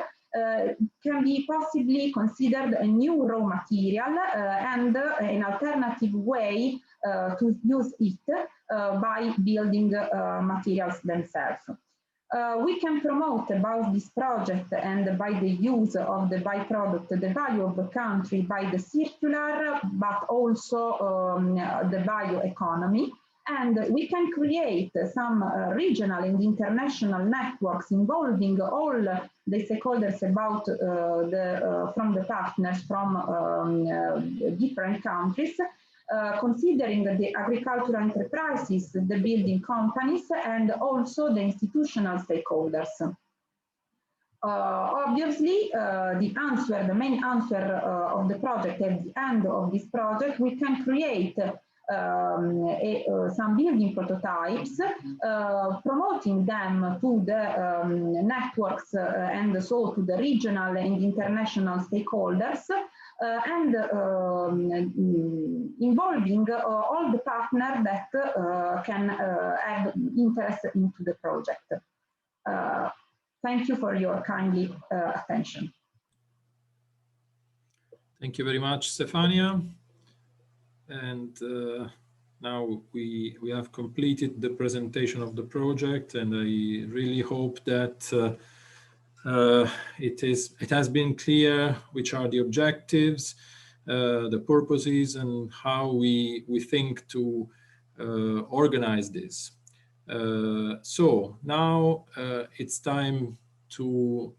can be possibly considered a new raw material and an alternative way to use it by building materials themselves. We can promote about this project and by the use of the byproduct the value of the country by the circular, but also the bioeconomy. And we can create some regional and international networks involving all the stakeholders about from the partners from different countries, considering the agricultural enterprises, the building companies, and also the institutional stakeholders. Obviously, the main answer of the project, at the end of this project, we can create some building prototypes, promoting them to the networks and so to the regional and international stakeholders, and involving all the partners that can have interest into the project. Thank you for your kindly attention. Thank you very much, Stefania. And now we have completed the presentation of the project, and I really hope that it has been clear which are the objectives, the purposes, and how we think to organize this. So now it's time to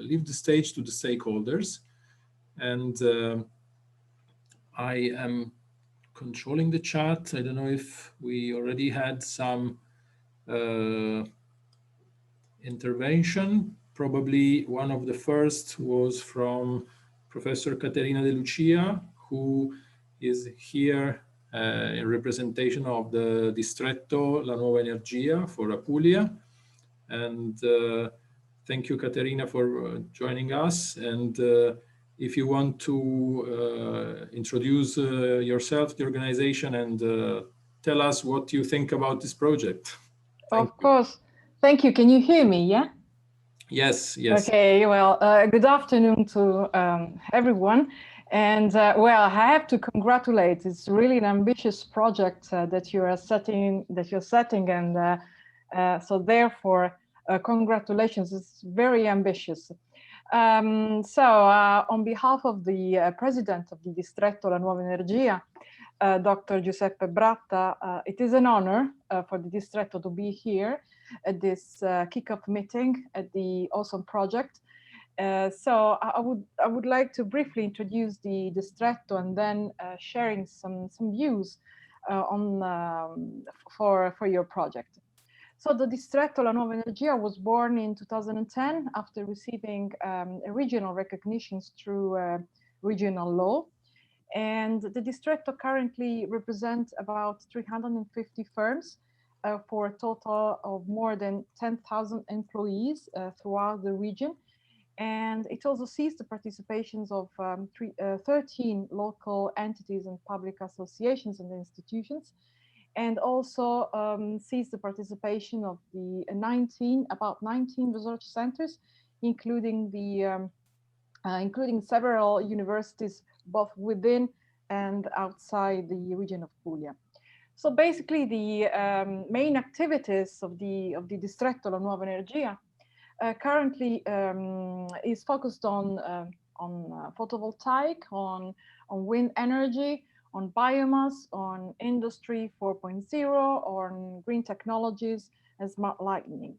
leave the stage to the stakeholders, and I am controlling the chat. I don't know if we already had some intervention. Probably one of the first was from Professor Caterina De Lucia, who is here in representation of the Distretto La Nuova Energia for Apulia. And thank you, Caterina, for joining us. And if you want to introduce yourself, the organization, and tell us what you think about this project. Of course. Thank you. Can you hear me? Yeah? Yes, yes. Okay, well, good afternoon to everyone. And well, I have to congratulate. It's really an ambitious project that you're setting, and so therefore, congratulations. It's very ambitious. On behalf of the president of the Distretto La Nuova Energia, Dr. Giuseppe Bratta, it is an honor for the Distretto to be here at this kickoff meeting at the AWeS0Me project. So I would like to briefly introduce the Distretto and then sharing some views on for your project. So the Distretto La Nuova Energia was born in 2010 after receiving regional recognitions through regional law. And the Distretto currently represents about 350 firms for a total of more than 10,000 employees throughout the region. And it also sees the participations of 13 local entities and public associations and institutions, and also sees the participation of the about 19 research centers, including several universities both within and outside the region of Puglia. So basically, the main activities of the Distretto La Nuova Energia currently is focused on photovoltaic, on wind energy, on biomass, on industry 4.0, on green technologies and smart lighting.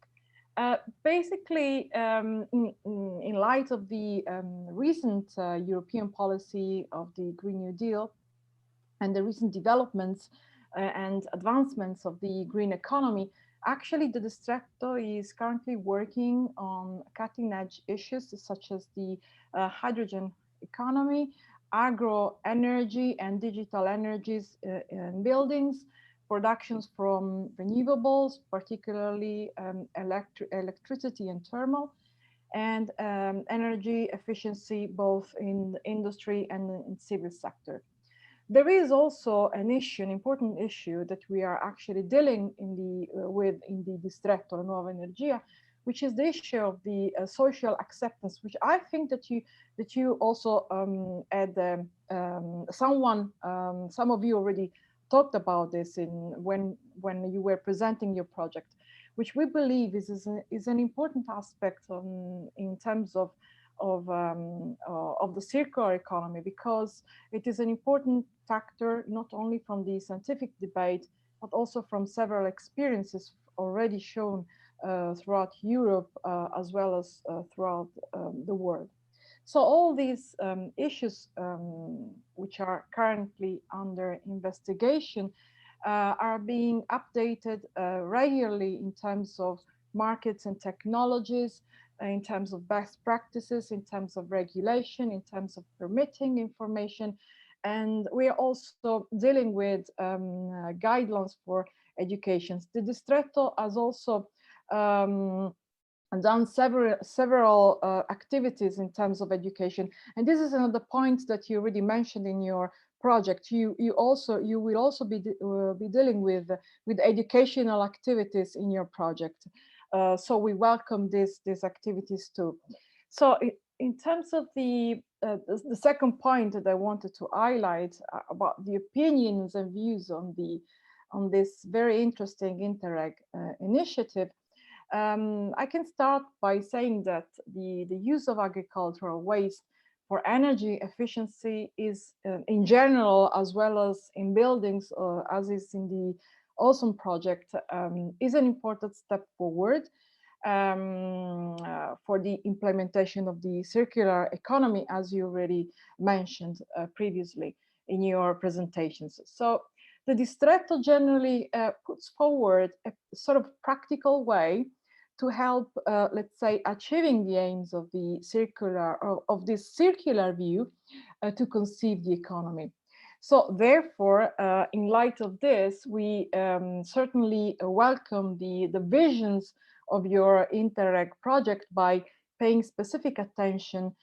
Basically, in light of the recent European policy of the Green New Deal and the recent developments and advancements of the green economy, actually the Distretto is currently working on cutting-edge issues such as the hydrogen economy, agro-energy and digital energies in buildings, productions from renewables, particularly electricity and thermal, and energy efficiency both in the industry and in civil sector. There is also an issue, an important issue that we are actually dealing with in the Distretto La Nuova Energia, which is the issue of the social acceptance, which I think that you also had some of you already talked about this when you were presenting your project, which we believe is an important aspect in terms of the circular economy, because it is an important factor not only from the scientific debate but also from several experiences already shown throughout Europe as well as throughout the world. So all these issues which are currently under investigation are being updated regularly in terms of markets and technologies, in terms of best practices, in terms of regulation, in terms of permitting information. And we are also dealing with guidelines for education. The Distretto has also done several activities in terms of education. And this is another point that you already mentioned in your project. You will also be dealing with educational activities in your project. So we welcome these activities too. So in terms of the second point that I wanted to highlight about the opinions and views on this very interesting Interreg initiative, I can start by saying that the use of agricultural waste for energy efficiency is in general, as well as in buildings, as is in the AWeS0Me project, is an important step forward for the implementation of the circular economy, as you already mentioned previously in your presentations. So the Distretto generally puts forward a sort of practical way to help, let's say, achieving the aims of the this circular view to conceive the economy. So therefore, in light of this, we certainly welcome the visions of your Interreg project by paying specific attention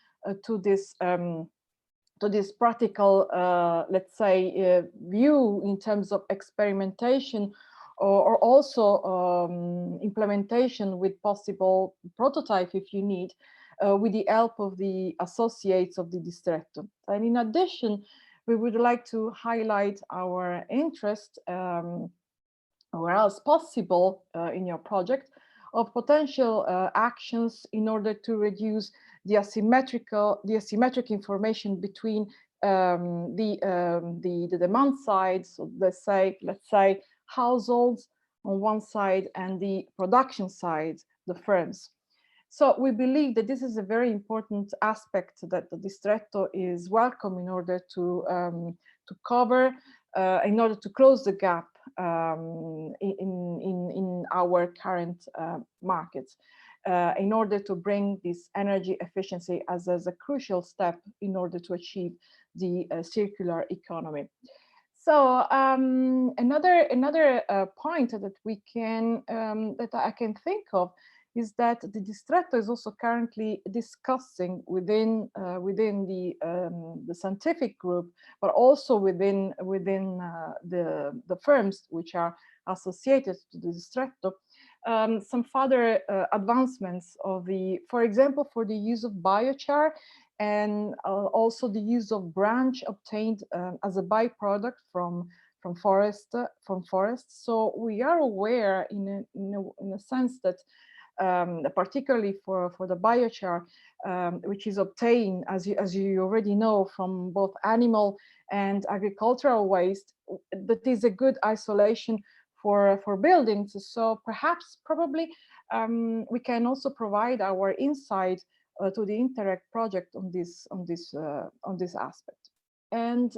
to this practical, let's say, view in terms of experimentation or also implementation with possible prototype if you need, with the help of the associates of the Distretto. And in addition, we would like to highlight our interest, where else possible in your project, of potential actions in order to reduce the asymmetric information between the demand side, so let's say households on one side and the production side, the firms. So we believe that this is a very important aspect that the Distretto is welcome in order to cover, in order to close the gap in our current markets in order to bring this energy efficiency as a crucial step in order to achieve the circular economy. So another point that we can that I can think of is that the Distretto is also currently discussing within the scientific group, but also within the firms which are associated to the Distretto, some further advancements of for example, for the use of biochar and also the use of branch obtained as a byproduct from forests. So we are aware in a sense that particularly for the biochar, which is obtained, as you already know, from both animal and agricultural waste, that is a good isolation for buildings. So probably we can also provide our insight to the Interreg project on this aspect. And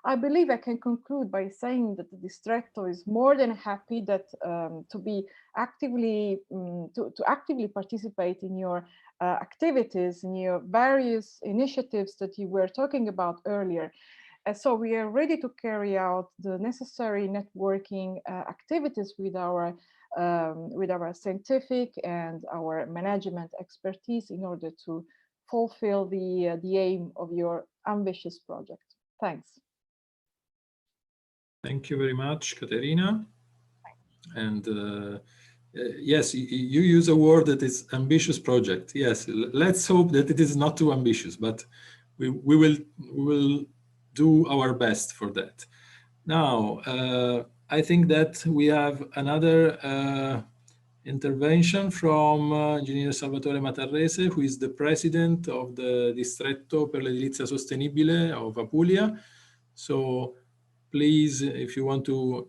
I believe I can conclude by saying that the Distretto is more than happy that to actively participate in your activities, in your various initiatives that you were talking about earlier. So we are ready to carry out the necessary networking activities with our scientific and our management expertise in order to fulfill the aim of your ambitious project. Thanks. Thank you very much, Caterina. And yes, you use a word that is ambitious project. Yes, let's hope that it is not too ambitious, but we will do our best for that. Now, I think that we have another intervention from Engineer Salvatore Matarrese, who is the president of the Distretto per l'Edilizia Sostenibile of Apulia. So please, if you want to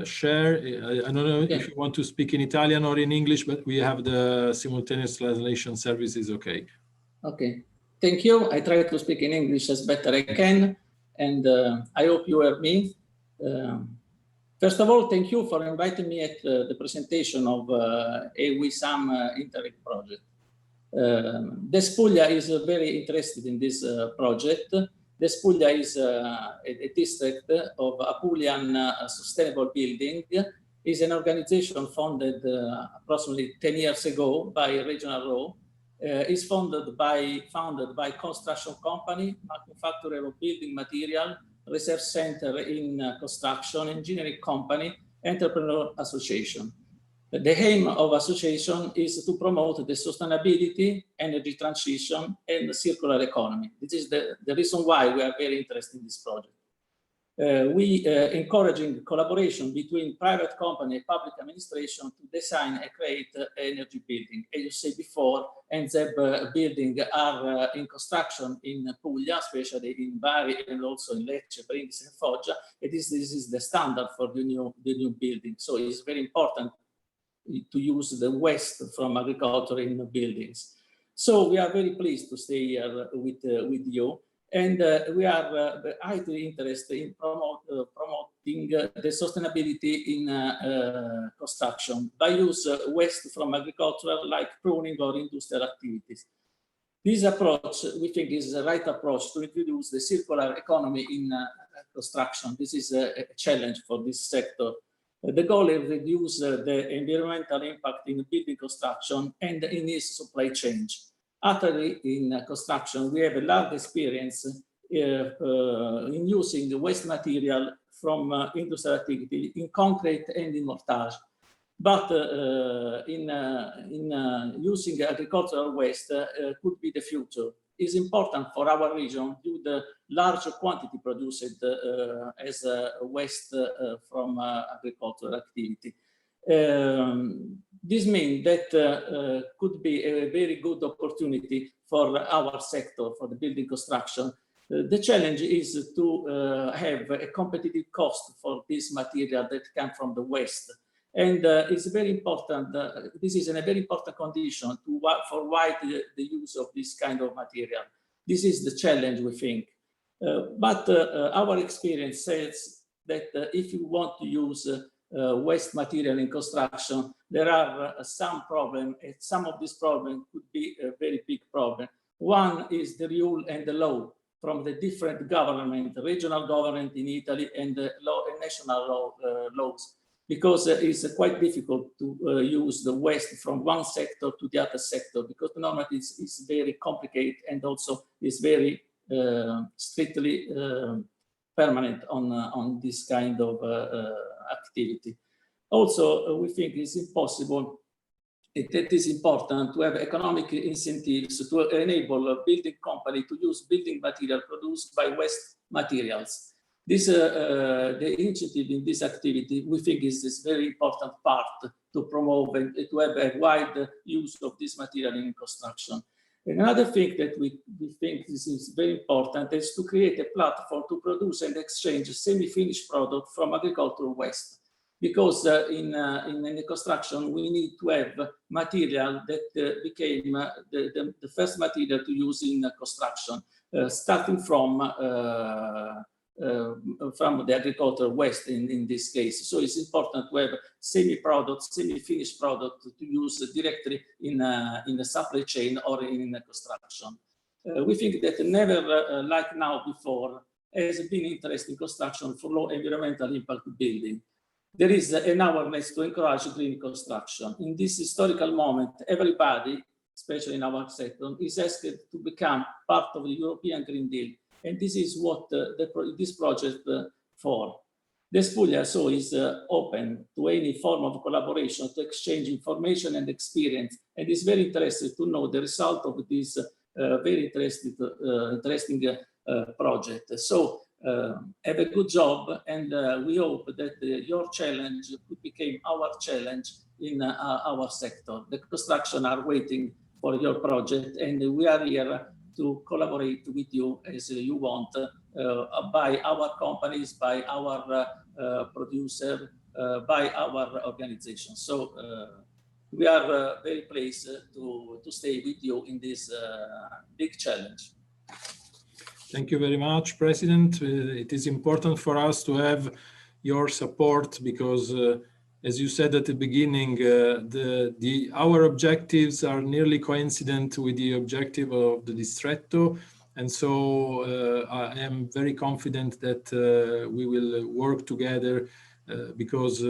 share, I don't know if you want to speak in Italian or in English, but we have the simultaneous translation services, okay. Okay, thank you. I try to speak in English as better I can, and I hope you hear me. First of all, thank you for inviting me at the presentation of AWeS0Me Interreg project. Despuglia is very interested in this project. Despuglia is a district of Apulian Sustainable Building. Is an organization founded approximately 10 years ago by Regional Law. Is founded by construction company, manufacturer of building material, research center in construction, engineering company, entrepreneur association. The aim of association is to promote the sustainability, energy transition, and the circular economy. This is the reason why we are very interested in this project. We encouraging collaboration between private company and public administration to design and create energy building. As you said before, NZEB building are in construction in Puglia, especially in Bari and also in Lecce, Brindisi, and Foggia. And this is the standard for the new building. So it's very important to use the waste from agriculture in buildings. So we are very pleased to stay here with you. And we are highly interested in promoting the sustainability in construction by use waste from agriculture, like pruning or industrial activities. This approach, we think, is the right approach to introduce the circular economy in construction. This is a challenge for this sector. The goal is to reduce the environmental impact in building construction and in its supply chain. Actually, in construction, we have a large experience in using the waste material from industrial activity in concrete and in mortage. But in using agricultural waste could be the future. It's important for our region due to the large quantity produced as waste from agricultural activity. This means that could be a very good opportunity for our sector, for the building construction. The challenge is to have a competitive cost for this material that comes from the waste. And it's very important, this is a very important condition for the use of this kind of material. This is the challenge, we think. But our experience says that if you want to use waste material in construction, there are some problems, and some of these problems could be a very big problem. One is the rule and the law from the different government, regional government in Italy, and the law and national laws, because it's quite difficult to use the waste from one sector to the other sector, because the normative is very complicated and also is very strictly permanent on this kind of activity. Also, we think it's impossible, it is important to have economic incentives to enable a building company to use building material produced by waste materials. This, the initiative in this activity, we think is this very important part to promote and to have a wide use of this material in construction. Another thing that we think this is very important is to create a platform to produce and exchange semi-finished product from agricultural waste. Because in the construction, we need to have material that became the first material to use in construction, starting from the agricultural waste in this case. So it's important to have semi-finished product to use directly in the supply chain or in the construction. We think that never like now before has been interest in construction for low environmental impact building. There is an awareness to encourage green construction. In this historical moment, everybody, especially in our sector, is asked to become part of the European Green Deal. And this is what this project for. The Spuglia so is open to any form of collaboration to exchange information and experience, and is very interested to know the result of this very interesting project. So have a good job, and we hope that your challenge could become our challenge in our sector. The construction are waiting for your project, and we are here to collaborate with you as you want, by our companies, by our producer, by our organization. So we are very pleased to stay with you in this big challenge. Thank you very much, President. It is important for us to have your support because, as you said at the beginning, our objectives are nearly coincident with the objective of the Distretto. And so I am very confident that we will work together because,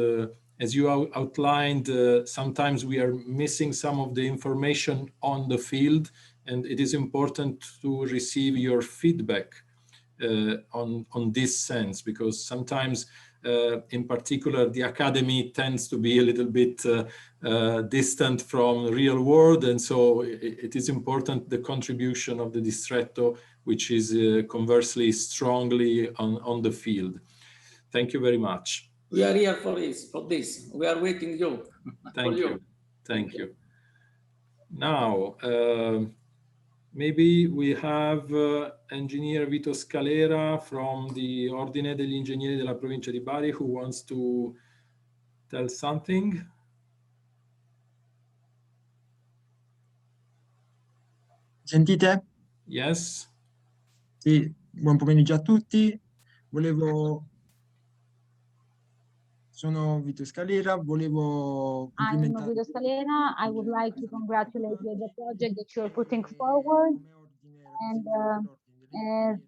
as you outlined, sometimes we are missing some of the information on the field. And it is important to receive your feedback on this sense, because sometimes, in particular, the academy tends to be a little bit distant from the real world. And so it is important the contribution of the Distretto, which is conversely strongly on the field. Thank you very much. We are here for this. We are waiting you. Thank you. Thank you. Now, maybe we have Engineer Vito Scalera from the Ordine degli Ingegneri della Provincia di Bari who wants to tell something. Sentite? Yes. Sì, buon pomeriggio a tutti. Sono Vito Scalera, volevo I'm Vito Scalera. I would like to congratulate you on the project that you're putting forward. And as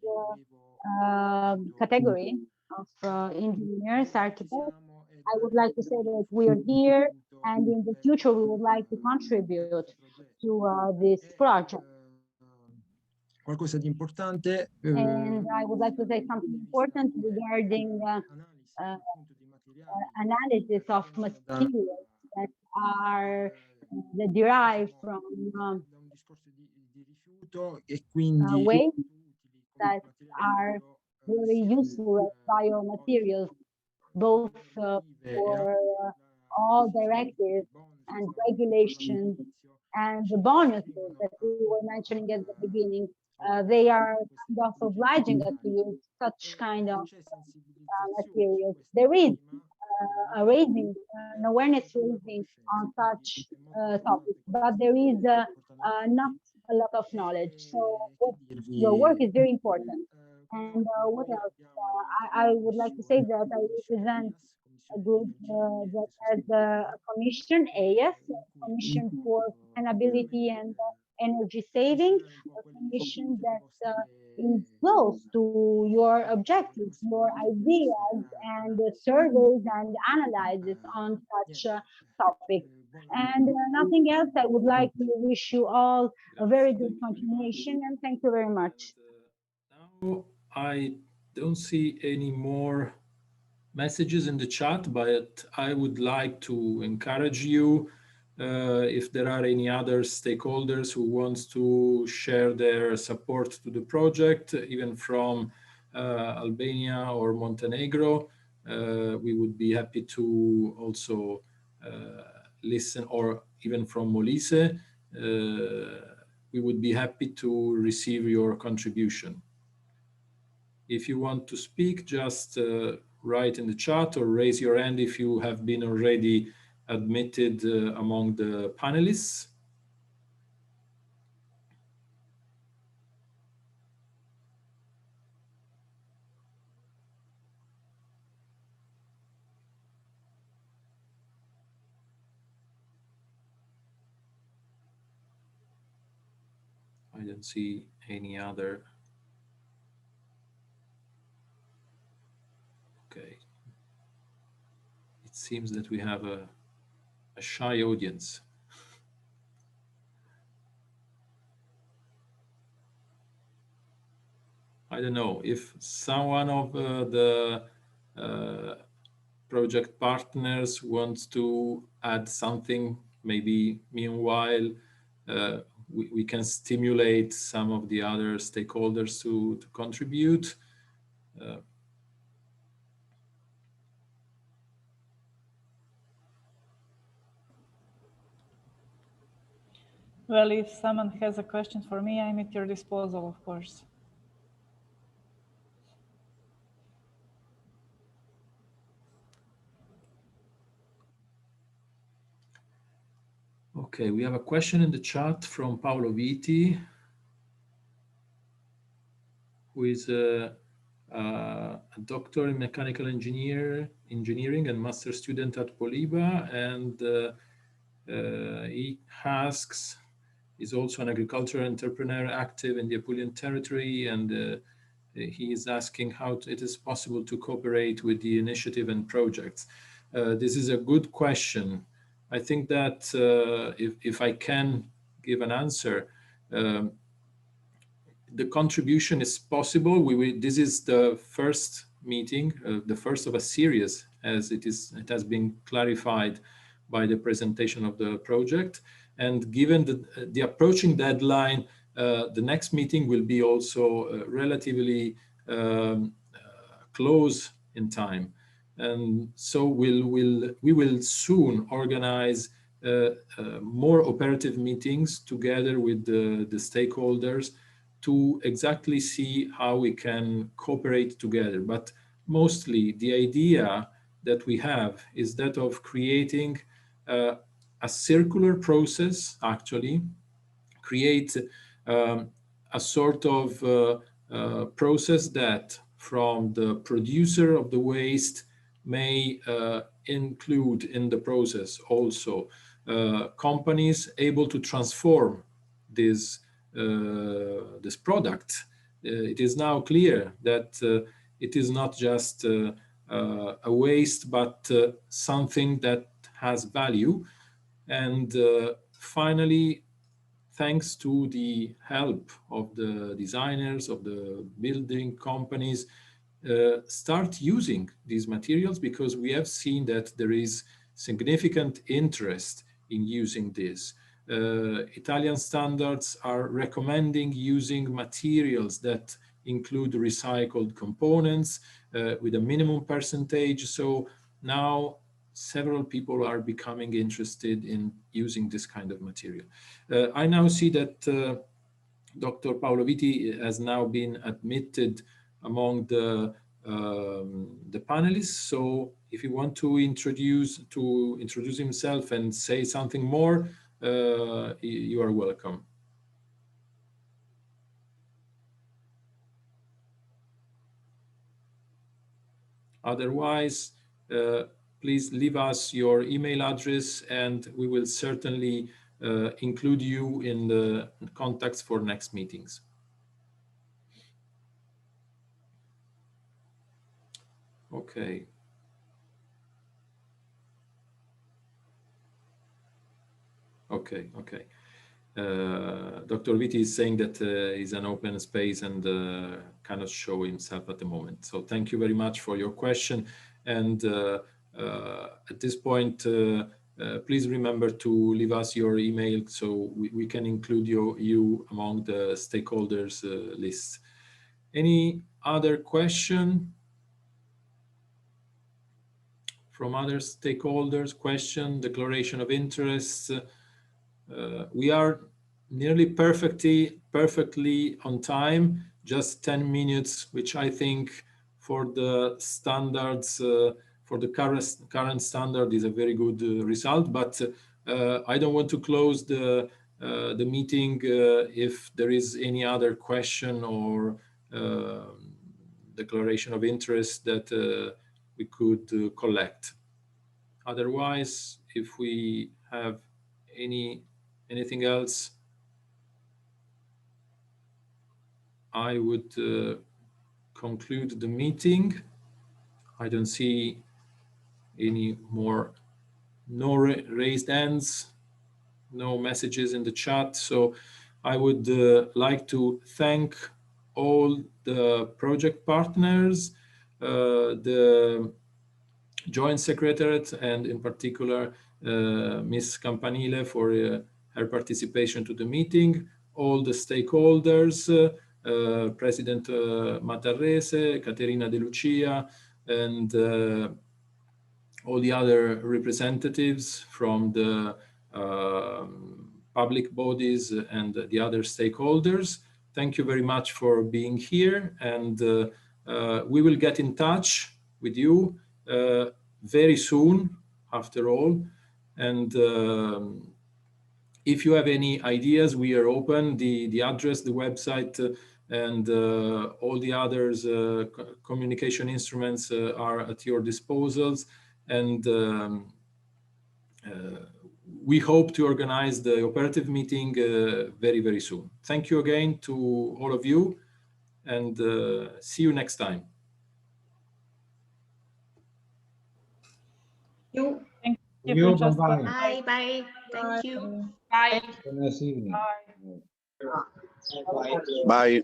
a category of engineers, architects, I would like to say that we are here, and in the future we would like to contribute to this project. Qualcosa di importante. And I would like to say something important regarding analysis of materials that are derived from waste that are very useful as biomaterials, both for all directives and regulations and the bonuses that we were mentioning at the beginning. They are kind of obliging us to use such kind of materials. There is an awareness raising on such topics, but there is not a lot of knowledge. So your work is very important. And what else? I would like to say that I represent a group that has a commission, AS, Commission for Sustainability and Energy Saving, a commission that is close to your objectives, your ideas, and surveys and analyses on such topics. And nothing else. I would like to wish you all a very good continuation, and thank you very much. Now I don't see any more messages in the chat, but I would like to encourage you, if there are any other stakeholders who want to share their support to the project, even from Albania or Montenegro, we would be happy to also listen, or even from Molise, we would be happy to receive your contribution. If you want to speak, just write in the chat or raise your hand if you have been already admitted among the panelists. I don't see any other. Okay. It seems that we have a shy audience. I don't know if someone of the project partners wants to add something. Maybe meanwhile we can stimulate some of the other stakeholders to contribute. Well, if someone has a question for me, I'm at your disposal, of course. Okay, we have a question in the chat from Paolo Viti, who is a doctor in mechanical engineering and master student at Poliba, and he asks, is also an agricultural entrepreneur active in the Apulian territory, and he is asking how it is possible to cooperate with the initiative and projects. This is a good question. I think that if I can give an answer, the contribution is possible. This is the first meeting, the first of a series, as it has been clarified by the presentation of the project. And given the approaching deadline, the next meeting will be also relatively close in time. And so we will soon organize more operative meetings together with the stakeholders to exactly see how we can cooperate together. But mostly the idea that we have is that of creating a circular process, actually, create a sort of process that from the producer of the waste may include in the process also companies able to transform this product. It is now clear that it is not just a waste, but something that has value. And finally, thanks to the help of the designers, of the building companies, start using these materials, because we have seen that there is significant interest in using this. Italian standards are recommending using materials that include recycled components with a minimum percentage. So now several people are becoming interested in using this kind of material. I now see that Dr. Paolo Viti has now been admitted among the panelists. So if you want to introduce himself and say something more, you are welcome. Otherwise, please leave us your email address and we will certainly include you in the contacts for next meetings. Okay. Okay. Dr. Viti is saying that he's an open space and cannot show himself at the moment. So thank you very much for your question. And at this point, please remember to leave us your email so we can include you among the stakeholders list. Any other question from other stakeholders? Question, declaration of interest. We are nearly perfectly on time, just 10 minutes, which I think for the standards, for the current standard is a very good result. But I don't want to close the meeting if there is any other question or declaration of interest that we could collect. Otherwise, if we have anything else, I would conclude the meeting. I don't see any more, no raised hands, no messages in the chat. So I would like to thank all the project partners, the Joint Secretariat, and in particular Ms. Campanile for her participation to the meeting, all the stakeholders, President Matarrese, Caterina De Lucia, and all the other representatives from the public bodies and the other stakeholders. Thank you very much for being here, and we will get in touch with you very soon, after all. And if you have any ideas, we are open. The address, the website, and all the others communication instruments are at your disposals. And we hope to organize the operative meeting very, very soon. Thank you again to all of you, and see you next time. Thank you. Bye. Bye. Thank you. Bye. Nice evening. Bye. Bye.